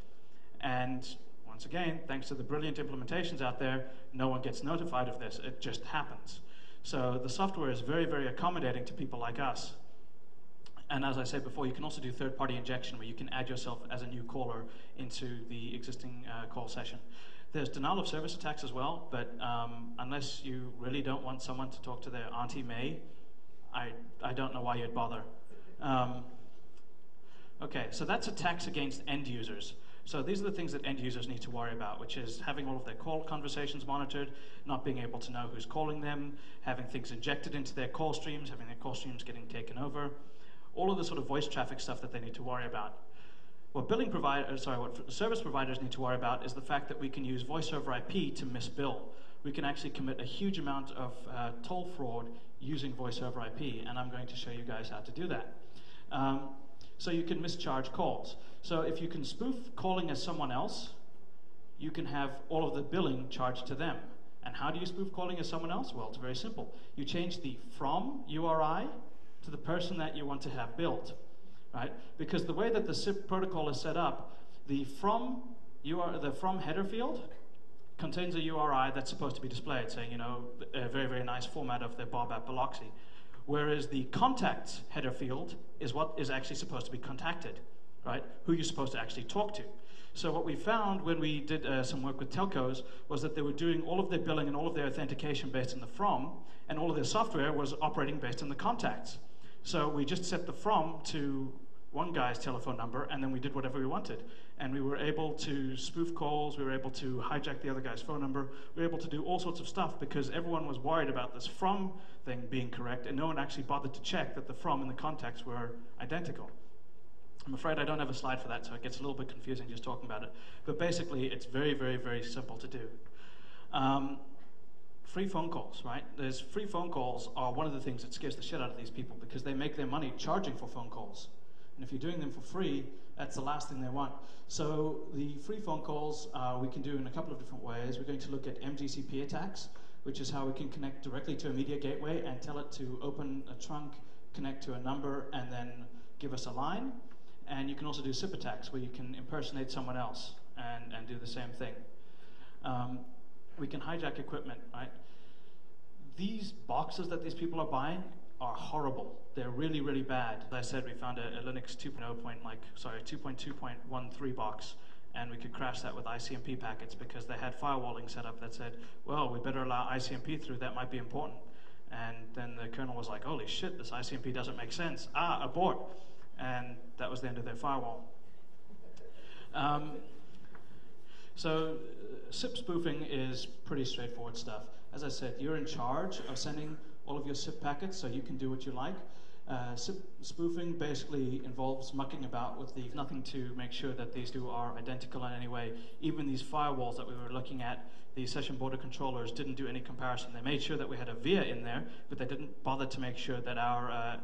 And once again, thanks to the brilliant implementations out there, no one gets notified of this. It just happens. So the software is very, very accommodating to people like us. And as I said before, you can also do third-party injection, where you can add yourself as a new caller into the existing call session. There's denial of service attacks as well, but unless you really don't want someone to talk to their Auntie May, I don't know why you'd bother. Okay, so that's attacks against end users. So these are the things that end users need to worry about, which is having all of their call conversations monitored, not being able to know who's calling them, having things injected into their call streams, having their call streams getting taken over, all of the sort of voice traffic stuff that they need to worry about. What what service providers need to worry about is the fact that we can use voice over IP to misbill. We can actually commit a huge amount of toll fraud using voice over IP, and I'm going to show you guys how to do that. So you can mischarge calls. So if you can spoof calling as someone else, you can have all of the billing charged to them. And how do you spoof calling as someone else? Well, it's very simple. You change the from URI to the person that you want to have billed, right? Because the way that the SIP protocol is set up, the from header field contains a URI that's supposed to be displayed, saying, a very, very nice format of their Bob app Biloxi. Whereas the contacts header field is what is actually supposed to be contacted, right? Who you're supposed to actually talk to. So what we found when we did some work with telcos was that they were doing all of their billing and all of their authentication based on the from, and all of their software was operating based on the contacts. So we just set the from to one guy's telephone number, and then we did whatever we wanted. And we were able to spoof calls, we were able to hijack the other guy's phone number, we were able to do all sorts of stuff because everyone was worried about this from thing being correct, and no one actually bothered to check that the from and the contacts were identical. I'm afraid I don't have a slide for that, so it gets a little bit confusing just talking about it. But basically, it's very, very, very simple to do. Free phone calls, right? Free phone calls are one of the things that scares the shit out of these people because they make their money charging for phone calls. And if you're doing them for free, that's the last thing they want. So the free phone calls we can do in a couple of different ways. We're going to look at MGCP attacks, which is how we can connect directly to a media gateway and tell it to open a trunk, connect to a number, and then give us a line. And you can also do SIP attacks, where you can impersonate someone else and do the same thing. We can hijack equipment, right? These boxes that these people are buying are horrible. They're really, really bad. As I said, we found a Linux 2.2.13 box, and we could crash that with ICMP packets because they had firewalling set up that said, well, we better allow ICMP through, that might be important. And then the kernel was like, holy shit, this ICMP doesn't make sense. Abort. And that was the end of their firewall. So SIP spoofing is pretty straightforward stuff. As I said, you're in charge of sending all of your SIP packets, so you can do what you like. SIP spoofing basically involves mucking about with nothing to make sure that these two are identical in any way. Even these firewalls that we were looking at, the session border controllers didn't do any comparison. They made sure that we had a VIA in there, but they didn't bother to make sure that our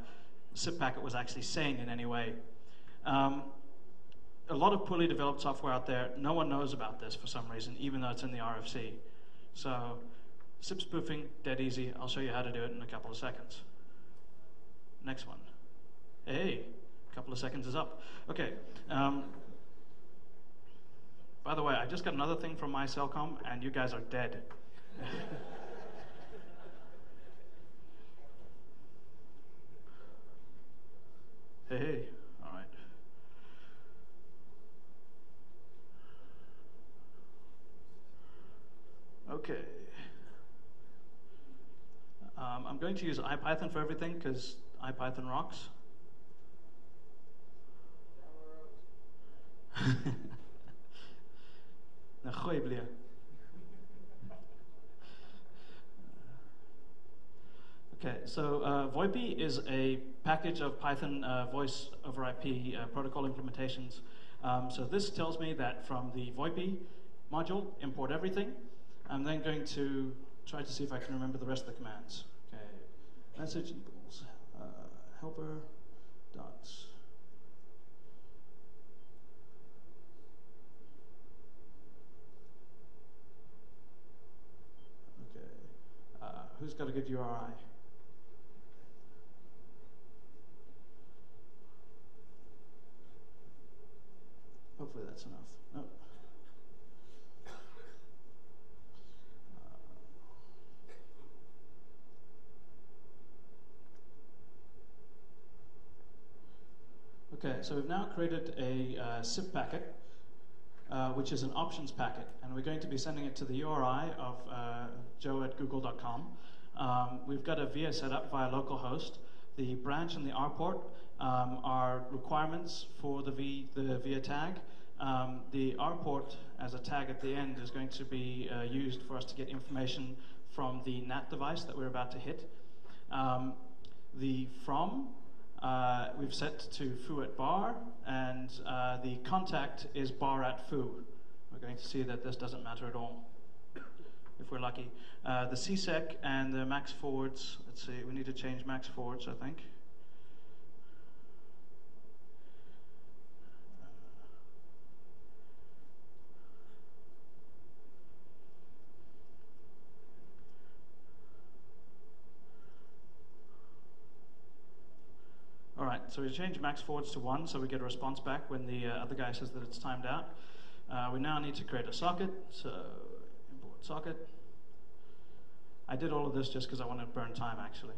SIP packet was actually sane in any way. A lot of poorly developed software out there, no one knows about this for some reason, even though it's in the RFC. So SIP spoofing, dead easy. I'll show you how to do it in a couple of seconds. Next one. Hey, a couple of seconds is up. Okay. By the way, I just got another thing from my Cellcom, and you guys are dead. Hey, all right. Okay. I'm going to use IPython for everything because IPython rocks. Okay, so VoIP is a package of Python voice over IP protocol implementations. So this tells me that from the VoIP module, import everything. I'm then going to try to see if I can remember the rest of the commands. Okay, message equals helper dots. Okay, who's got a good URI? Hopefully that's enough. Oh. Okay, so we've now created a SIP packet, which is an options packet, and we're going to be sending it to the URI of joe@google.com. We've got a VIA set up via localhost. The branch and the R port are requirements for the VIA tag. The R port as a tag at the end is going to be used for us to get information from the NAT device that we're about to hit. The from we've set to foo at bar, and the contact is bar at foo. We're going to see that this doesn't matter at all, if we're lucky. The CSEC and the max forwards, let's see, we need to change max forwards, I think. All right, so we change max forwards to 1, so we get a response back when the other guy says that it's timed out. We now need to create a socket, so import socket. I did all of this just because I wanted to burn time, actually.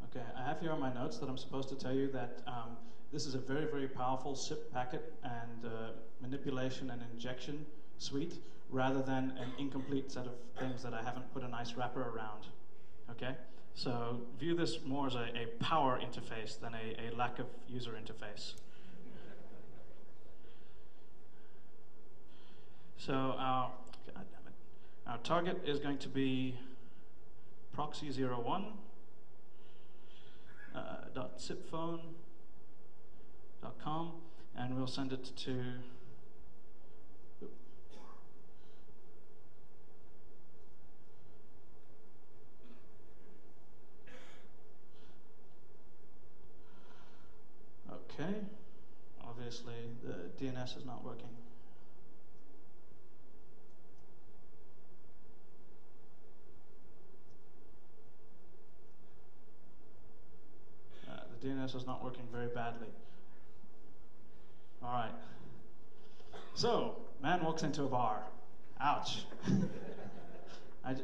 Okay, I have here on my notes that I'm supposed to tell you that this is a very, very powerful SIP packet and manipulation and injection suite rather than an incomplete set of things that I haven't put a nice wrapper around. Okay? So view this more as a power interface than a lack of user interface. So our target is going to be proxy01 .zipphone.com, and we'll send it to okay. Obviously, the DNS is not working. The DNS is not working very badly. All right. So, man walks into a bar. Ouch. DHCP?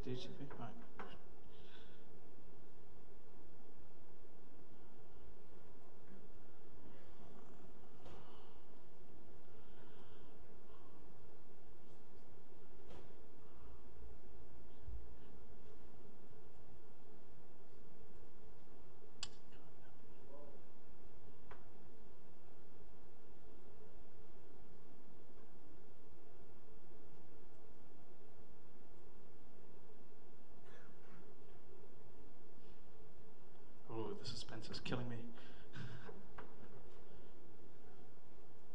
All right. Suspense is killing me.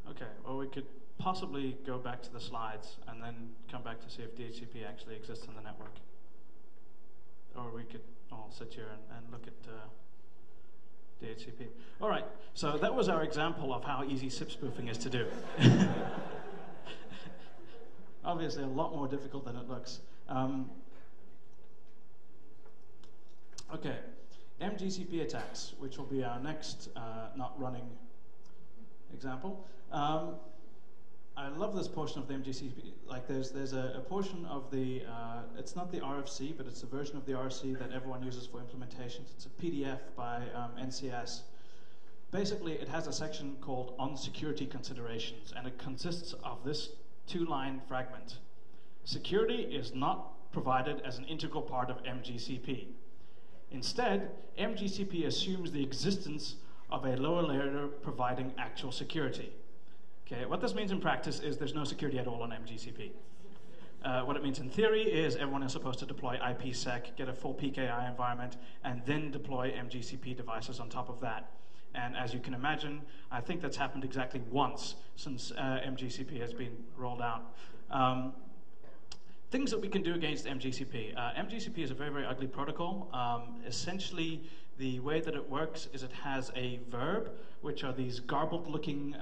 Okay, well, we could possibly go back to the slides and then come back to see if DHCP actually exists on the network. Or we could all sit here and look at DHCP. All right, so that was our example of how easy SIP spoofing is to do. Obviously, a lot more difficult than it looks. Okay. MGCP attacks, which will be our next not running example. I love this portion of the MGCP. Like there's a portion of the, it's not the RFC, but it's a version of the RFC that everyone uses for implementations. It's a PDF by NCS. Basically, it has a section called On Security Considerations, and it consists of this two-line fragment. Security is not provided as an integral part of MGCP. Instead, MGCP assumes the existence of a lower layer providing actual security. Okay, what this means in practice is there's no security at all on MGCP. What it means in theory is everyone is supposed to deploy IPsec, get a full PKI environment, and then deploy MGCP devices on top of that. And as you can imagine, I think that's happened exactly once since MGCP has been rolled out. Things that we can do against MGCP. MGCP is a very, very ugly protocol. Essentially, the way that it works is it has a verb, which are these garbled-looking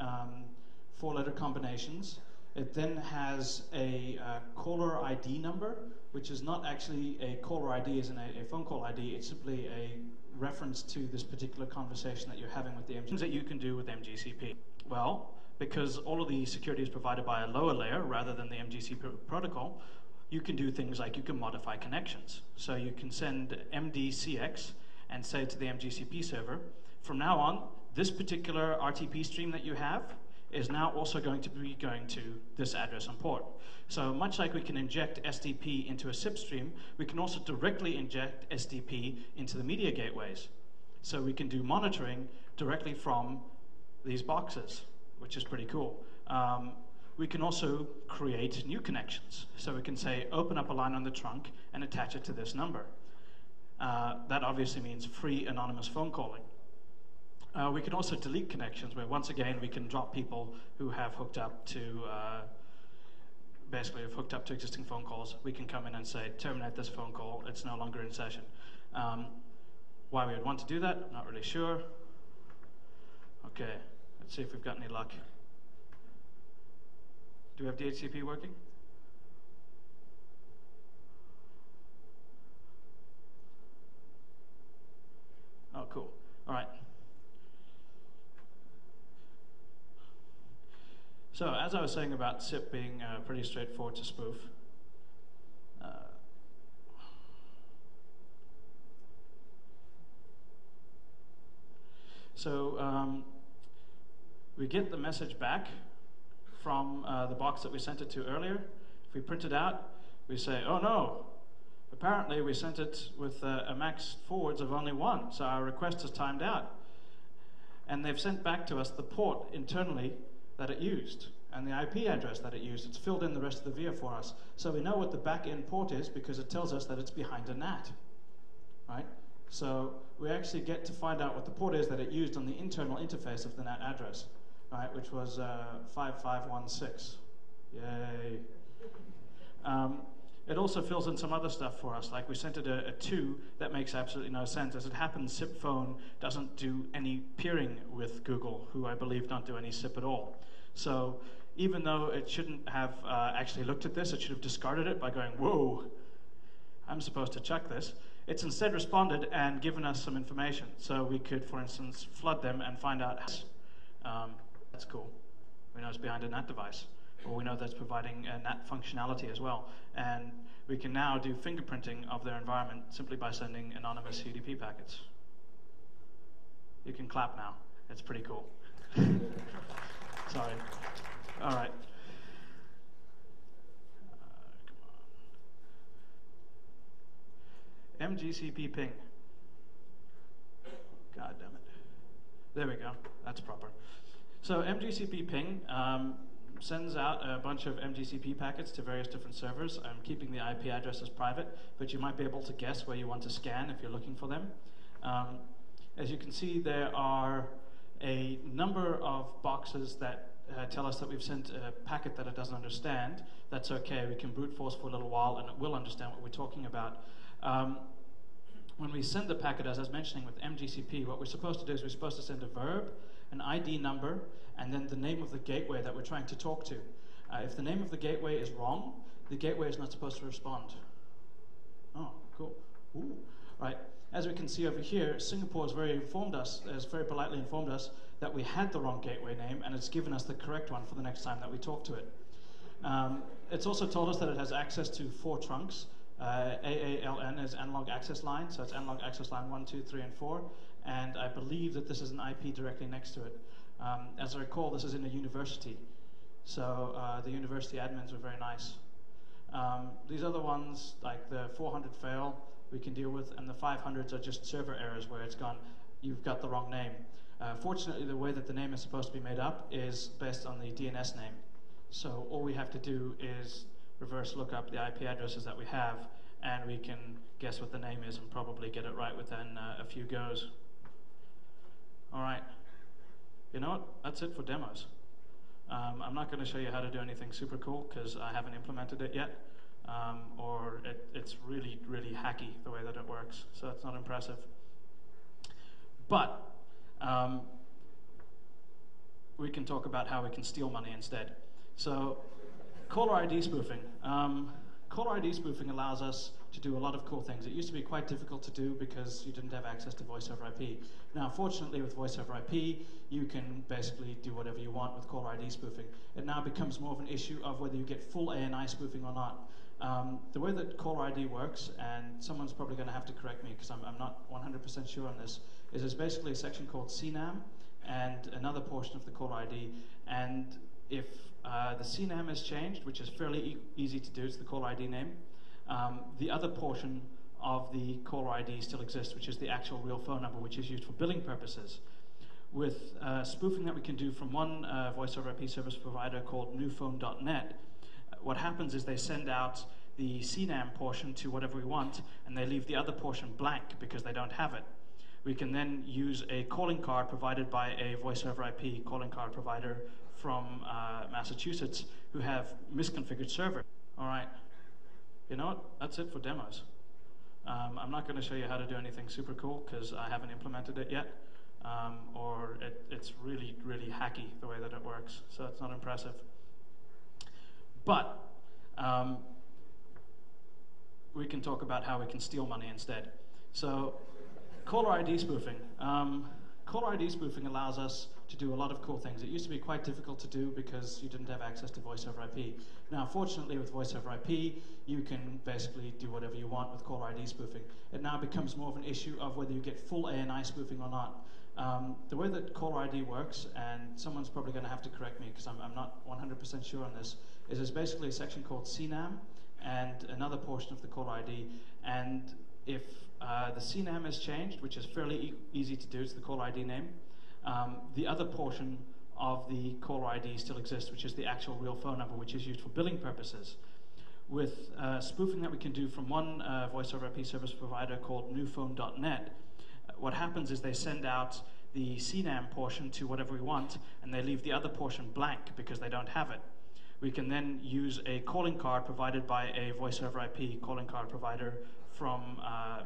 four-letter combinations. It then has a caller ID number, which is not actually a caller ID as in a phone call ID. It's simply a reference to this particular conversation that you're having with the MGCP. Things that you can do with MGCP. Well, because all of the security is provided by a lower layer rather than the MGCP protocol, you can do things like you can modify connections. So you can send MDCX and say to the MGCP server, from now on, this particular RTP stream that you have is now also going to be going to this address and port. So much like we can inject SDP into a SIP stream, we can also directly inject SDP into the media gateways. So we can do monitoring directly from these boxes, which is pretty cool. We can also create new connections. So we can say, open up a line on the trunk and attach it to this number. That obviously means free anonymous phone calling. We can also delete connections where, once again, we can drop people who have hooked up to, basically have hooked up to existing phone calls. We can come in and say, terminate this phone call, it's no longer in session. Why we would want to do that, I'm not really sure. Okay, let's see if we've got any luck. Do we have DHCP working? Oh, cool. All right. So, as I was saying about SIP being pretty straightforward to spoof, So we get the message back from the box that we sent it to earlier. If we print it out, we say, oh no, apparently we sent it with a max forwards of only 1, so our request is timed out. And they've sent back to us the port internally that it used and the IP address that it used. It's filled in the rest of the VIA for us. So we know what the back-end port is because it tells us that it's behind a NAT, right? So we actually get to find out what the port is that it used on the internal interface of the NAT address, right, which was 5516. Yay. It also fills in some other stuff for us, like we sent it a 2 that makes absolutely no sense. As it happens, SIP phone doesn't do any peering with Google, who I believe don't do any SIP at all. So even though it shouldn't have actually looked at this, it should have discarded it by going, whoa, I'm supposed to check this. It's instead responded and given us some information. So we could, for instance, flood them and find out, that's cool. We know it's behind a NAT device. Or we know that's providing NAT functionality as well. And we can now do fingerprinting of their environment simply by sending anonymous UDP packets. You can clap now. It's pretty cool. Sorry. All right. Come on. MGCP ping. God damn it. There we go. That's proper. So MGCP ping sends out a bunch of MGCP packets to various different servers. I'm keeping the IP addresses private, but you might be able to guess where you want to scan if you're looking for them. As you can see, there are a number of boxes that tell us that we've sent a packet that it doesn't understand. That's okay. We can brute force for a little while, and it will understand what we're talking about. When we send the packet, as I was mentioning with MGCP, what we're supposed to do is we're supposed to send a verb, an ID number, and then the name of the gateway that we're trying to talk to. If the name of the gateway is wrong, the gateway is not supposed to respond. Oh, cool. Ooh. Right. As we can see over here, Singapore has very politely informed us that we had the wrong gateway name, and it's given us the correct one for the next time that we talk to it. It's also told us that it has access to 4 trunks. AALN is analog access line, so it's analog access line 1, 2, 3, and 4. And I believe that this is an IP directly next to it. As I recall, this is in a university. So the university admins were very nice. These other ones, like the 400 fail, we can deal with, and the 500s are just server errors where it's gone, you've got the wrong name. Fortunately, the way that the name is supposed to be made up is based on the DNS name. So all we have to do is reverse look up the IP addresses that we have, and we can guess what the name is and probably get it right within a few goes. All right. You know what? That's it for demos. I'm not going to show you how to do anything super cool because I haven't implemented it yet, or it's really, really hacky the way that it works, so it's not impressive. But we can talk about how we can steal money instead. So caller ID spoofing. Caller ID spoofing allows us to do a lot of cool things. It used to be quite difficult to do because you didn't have access to voice over IP. Now, fortunately, with voice over IP, you can basically do whatever you want with caller ID spoofing. It now becomes more of an issue of whether you get full ANI spoofing or not. The way that caller ID works, and someone's probably going to have to correct me because I'm not 100% sure on this, is there's basically a section called CNAM and another portion of the caller ID. And if the CNAM is changed, which is fairly easy to do, it's the caller ID name, the other portion of the caller ID still exists, which is the actual real phone number, which is used for billing purposes. With spoofing that we can do from one voice over IP service provider called newphone.net, what happens is they send out the CNAM portion to whatever we want, and they leave the other portion blank because they don't have it. We can then use a calling card provided by a voice over IP calling card provider from Massachusetts who have misconfigured server. All right. You know what? That's it for demos. I'm not going to show you how to do anything super cool because I haven't implemented it yet, or it's really, really hacky the way that it works, so it's not impressive. But we can talk about how we can steal money instead. So caller ID spoofing. Caller ID spoofing allows us to do a lot of cool things. It used to be quite difficult to do because you didn't have access to voice over IP. Now, fortunately, with voice over IP, you can basically do whatever you want with caller ID spoofing. It now becomes more of an issue of whether you get full ANI spoofing or not. The way that caller ID works, and someone's probably going to have to correct me because I'm not 100% sure on this, is there's basically a section called CNAM and another portion of the caller ID. And if the CNAM is changed, which is fairly easy to do, it's the caller ID name, the other portion of the caller ID still exists, which is the actual real phone number, which is used for billing purposes. With spoofing that we can do from one voice over IP service provider called newphone.net, what happens is they send out the CNAM portion to whatever we want, and they leave the other portion blank because they don't have it. We can then use a calling card provided by a voice over IP calling card provider from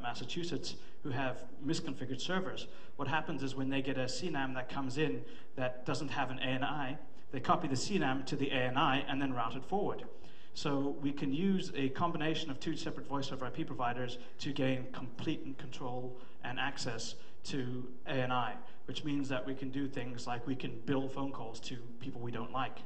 Massachusetts who have misconfigured servers. What happens is when they get a CNAM that comes in that doesn't have an ANI, they copy the CNAM to the ANI and then route it forward. So we can use a combination of two separate voice over IP providers to gain complete control and access to ANI, which means that we can do things like we can bill phone calls to people we don't like.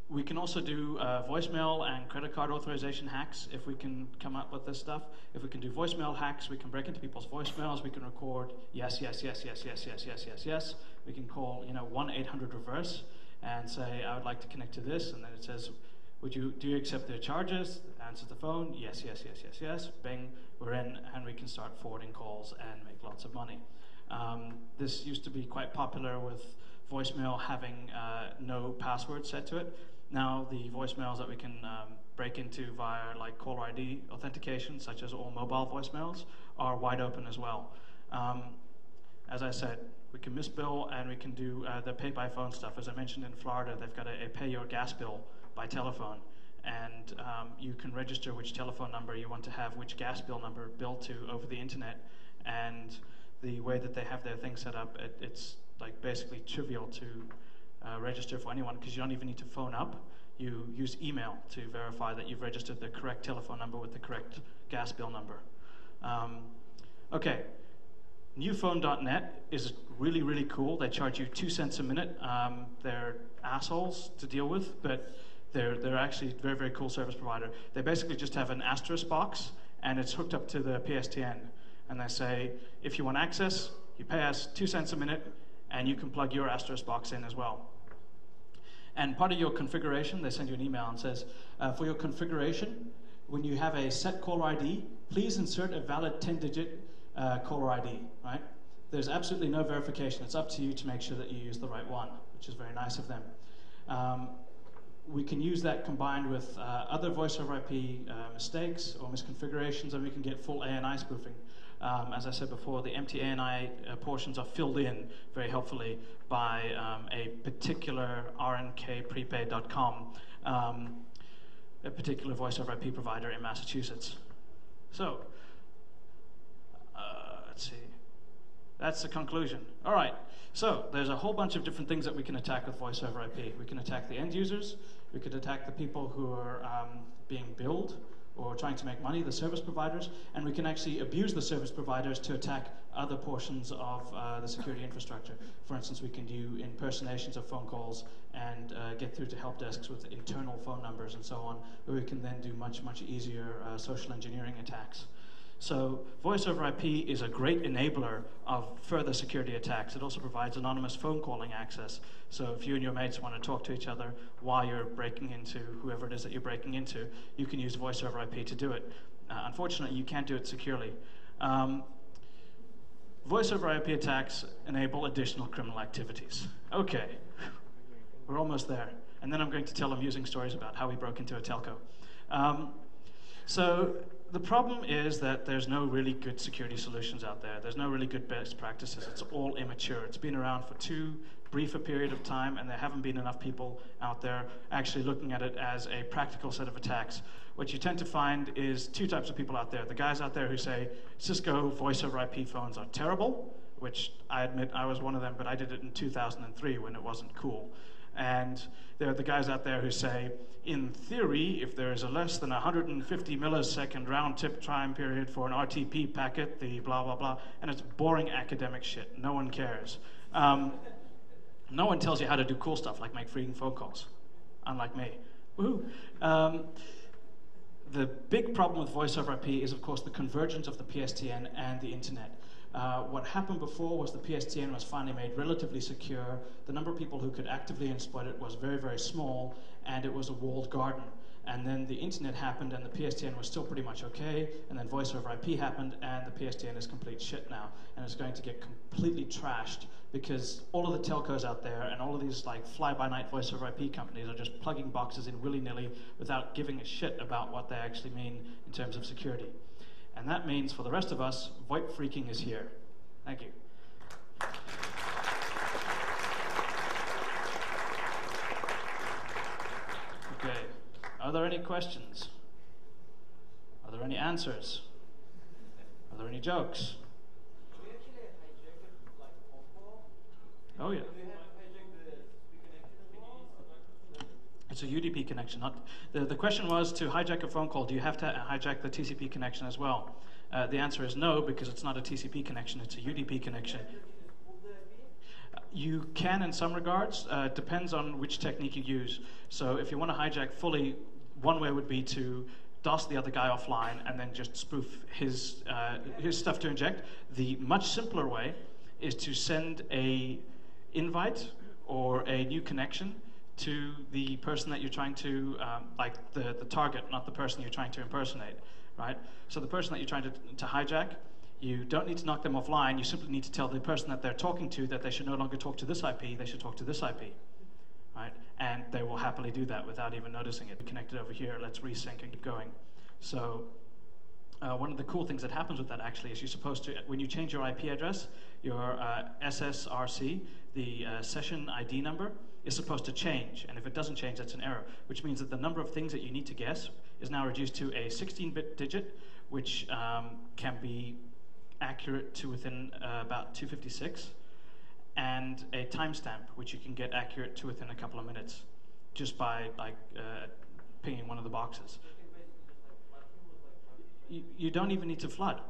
We can also do voicemail and credit card authorization hacks if we can come up with this stuff. If we can do voicemail hacks, we can break into people's voicemails. We can record yes, yes, yes, yes, yes, yes, yes, yes, yes. We can call 1-800-REVERSE and say, I would like to connect to this, and then it says, do you accept their charges? Answers the phone, yes, yes, yes, yes, yes. Bing, we're in, and we can start forwarding calls and make lots of money. This used to be quite popular with voicemail having no password set to it. Now the voicemails that we can break into via like caller ID authentication, such as all mobile voicemails, are wide open as well. As I said, we can misbill and we can do the pay by phone stuff. As I mentioned in Florida, they've got a pay your gas bill by telephone, and you can register which telephone number you want to have which gas bill number billed to over the internet. And the way that they have their thing set up, it's like basically trivial to register for anyone because you don't even need to phone up. You use email to verify that you've registered the correct telephone number with the correct gas bill number. Okay, newphone.net is really, really cool. They charge you 2 cents a minute. They're assholes to deal with, but they're actually a very, very cool service provider. They basically just have an asterisk box, and it's hooked up to the PSTN. And they say, if you want access, you pay us 2 cents a minute, and you can plug your asterisk box in as well. And part of your configuration, they send you an email and says, for your configuration, when you have a set caller ID, please insert a valid 10-digit caller ID, right? There's absolutely no verification. It's up to you to make sure that you use the right one, which is very nice of them. We can use that combined with other voice over IP mistakes or misconfigurations, and we can get full ANI spoofing. As I said before, the empty ANI portions are filled in very helpfully by a particular rnkprepaid.com, a particular voice over IP provider in Massachusetts. So, let's see. That's the conclusion. All right. So there's a whole bunch of different things that we can attack with voice over IP. We can attack the end users. We could attack the people who are being billed or trying to make money, the service providers, and we can actually abuse the service providers to attack other portions of the security infrastructure. For instance, we can do impersonations of phone calls and get through to help desks with internal phone numbers and so on, where we can then do much, much easier social engineering attacks. So voice over IP is a great enabler of further security attacks. It also provides anonymous phone calling access. So if you and your mates want to talk to each other while you're breaking into whoever it is that you're breaking into, you can use voice over IP to do it. Unfortunately, you can't do it securely. Voice over IP attacks enable additional criminal activities. Okay, we're almost there. And then I'm going to tell amusing stories about how we broke into a telco. So the problem is that there's no really good security solutions out there. There's no really good best practices. It's all immature. It's been around for too brief a period of time, and there haven't been enough people out there actually looking at it as a practical set of attacks. What you tend to find is two types of people out there. The guys out there who say Cisco voice over IP phones are terrible, which I admit I was one of them, but I did it in 2003 when it wasn't cool. And there are the guys out there who say, in theory, if there is a less than 150 millisecond round-trip time period for an RTP packet, the blah, blah, blah, and it's boring academic shit. No one cares. No one tells you how to do cool stuff like make freaking phone calls, unlike me. Woohoo! The big problem with voice over IP is, of course, the convergence of the PSTN and the internet. What happened before was the PSTN was finally made relatively secure. The number of people who could actively exploit it was very, very small, and it was a walled garden. And then the internet happened, and the PSTN was still pretty much okay, and then voice over IP happened, and the PSTN is complete shit now, and it's going to get completely trashed because all of the telcos out there and all of these like fly-by-night voice over IP companies are just plugging boxes in willy-nilly without giving a shit about what they actually mean in terms of security. And that means for the rest of us, VoIP freaking is here. Thank you. Okay. Are there any questions? Are there any answers? Are there any jokes? Can we actually hijack it like a phone call? Oh yeah. Do we have to hijack the TCP connection as well? It's a UDP connection. Not the question was to hijack a phone call. Do you have to hijack the TCP connection as well? The answer is no, because it's not a TCP connection. It's a UDP connection. You can in some regards. Depends on which technique you use. So if you want to hijack fully, one way would be to DOS the other guy offline and then just spoof his stuff to inject. The much simpler way is to send a invite or a new connection to the person that you're trying to, like the target, not the person you're trying to impersonate, right? So the person that you're trying to hijack, you don't need to knock them offline. You simply need to tell the person that they're talking to that they should no longer talk to this IP, they should talk to this IP, right? And they will happily do that without even noticing it. Connected over here, let's resync and keep going. So one of the cool things that happens with that actually is you're supposed to, when you change your IP address, your SSRC, the session ID number, is supposed to change. And if it doesn't change, that's an error, which means that the number of things that you need to guess is now reduced to a 16-bit digit, which can be accurate to within about 256, and a timestamp, which you can get accurate to within a couple of minutes, just by like pinging one of the boxes. You don't even need to flood.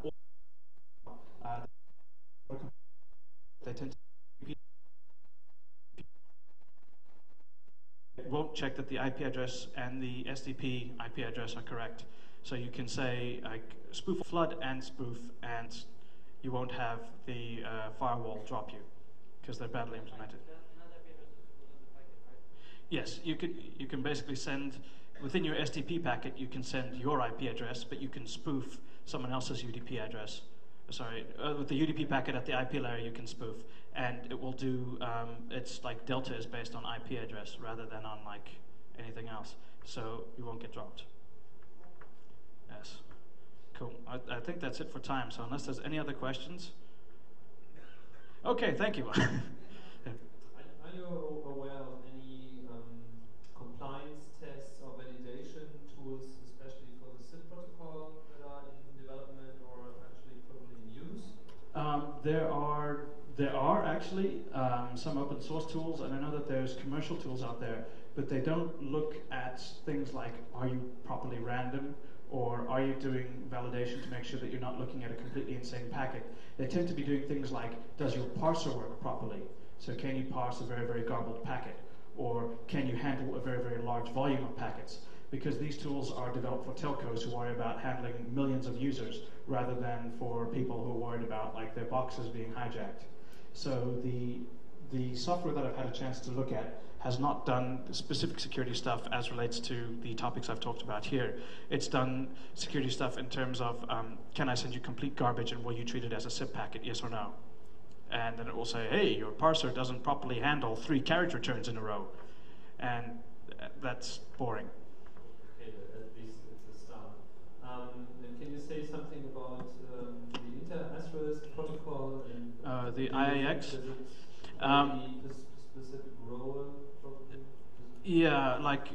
They tend to won't check that the IP address and the SDP IP address are correct. So you can say like spoof, flood, and spoof, and you won't have the firewall drop you because they're badly implemented. Yes, you can basically send within your SDP packet. You can send your IP address, but you can spoof someone else's UDP address. Sorry, with the UDP packet at the IP layer, you can spoof, and it will do. It's like delta is based on IP address rather than on like anything else, so you won't get dropped. Yes, cool. I think that's it for time. So unless there's any other questions, okay. Thank you. Are you aware of any compliance tests or validation tools, especially for the SIP protocol, that are in development or actually currently in use? There are actually some open source tools, and I know that there's commercial tools out there, but they don't look at things like, are you properly random, or are you doing validation to make sure that you're not looking at a completely insane packet. They tend to be doing things like, does your parser work properly? So can you parse a very, very garbled packet? Or can you handle a very, very large volume of packets? Because these tools are developed for telcos who worry about handling millions of users rather than for people who are worried about like their boxes being hijacked. So the software that I've had a chance to look at has not done specific security stuff as relates to the topics I've talked about here. It's done security stuff in terms of, can I send you complete garbage and will you treat it as a SIP packet, yes or no? And then it will say, hey, your parser doesn't properly handle 3 carriage returns in a row. And that's boring. Okay, at least it's a start. And can you say something about the inter-asterisk protocol? And the IAX? The specific role? Yeah, like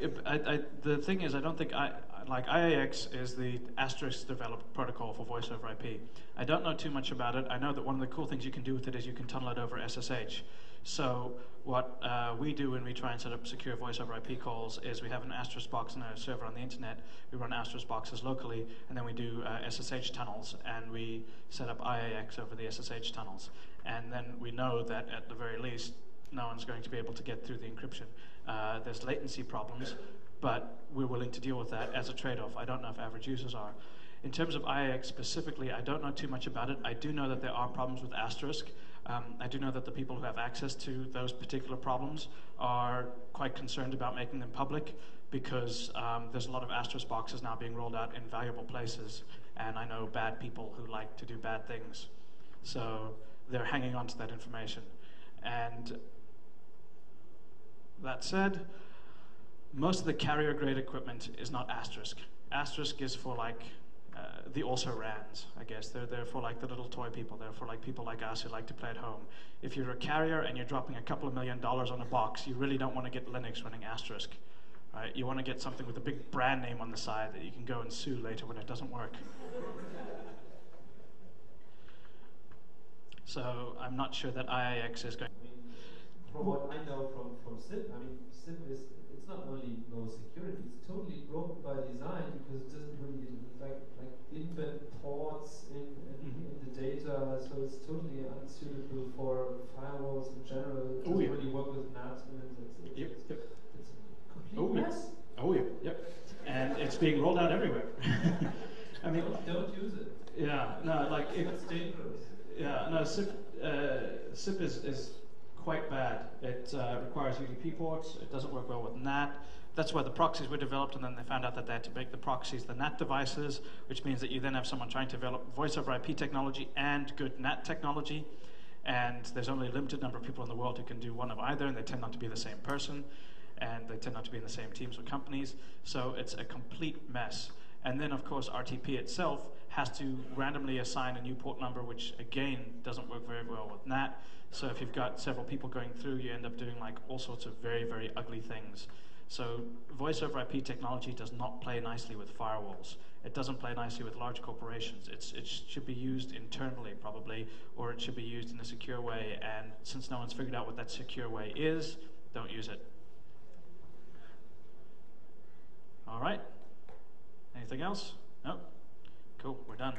the thing is, I don't think like IAX is the asterisk developed protocol for voice over IP. I don't know too much about it. I know that one of the cool things you can do with it is you can tunnel it over SSH. So what we do when we try and set up secure voice over IP calls is we have an asterisk box in a server on the internet. We run asterisk boxes locally, and then we do SSH tunnels, and we set up IAX over the SSH tunnels. And then we know that at the very least, no one's going to be able to get through the encryption. There's latency problems, but we're willing to deal with that as a trade-off. I don't know if average users are. In terms of IAX specifically, I don't know too much about it. I do know that there are problems with asterisk. I do know that the people who have access to those particular problems are quite concerned about making them public because there's a lot of asterisk boxes now being rolled out in valuable places, and I know bad people who like to do bad things. So they're hanging on to that information. And that said, most of the carrier-grade equipment is not asterisk. Asterisk is for like the also-rans, I guess. They're for like the little toy people. They're for like people like us who like to play at home. If you're a carrier and you're dropping a couple of $1 million on a box, you really don't want to get Linux running asterisk. Right? You want to get something with a big brand name on the side that you can go and sue later when it doesn't work. So I'm not sure that IAX is going. I mean, from what I know from SIP, I mean, SIP is, it's not only no security, it's totally broken by design because it doesn't really like embed ports in the data, so it's totally unsuitable for firewalls in general. It doesn't really work with NAT, and it's a complete mess. Oh yeah, yep. And it's being rolled out everywhere. I mean, don't use it. Yeah, no, like it's dangerous. Yeah, no, SIP is quite bad. It requires UDP ports. It doesn't work well with NAT. That's why the proxies were developed, and then they found out that they had to make the proxies the NAT devices, which means that you then have someone trying to develop voice over IP technology and good NAT technology. And there's only a limited number of people in the world who can do one of either, and they tend not to be the same person, and they tend not to be in the same teams or companies. So it's a complete mess. And then, of course, RTP itself has to randomly assign a new port number, which, again, doesn't work very well with NAT. So if you've got several people going through, you end up doing like all sorts of very, very ugly things. So voice over IP technology does not play nicely with firewalls. It doesn't play nicely with large corporations. It should be used internally, probably, or it should be used in a secure way. And since no one's figured out what that secure way is, don't use it. All right. Anything else? No? Cool, we're done.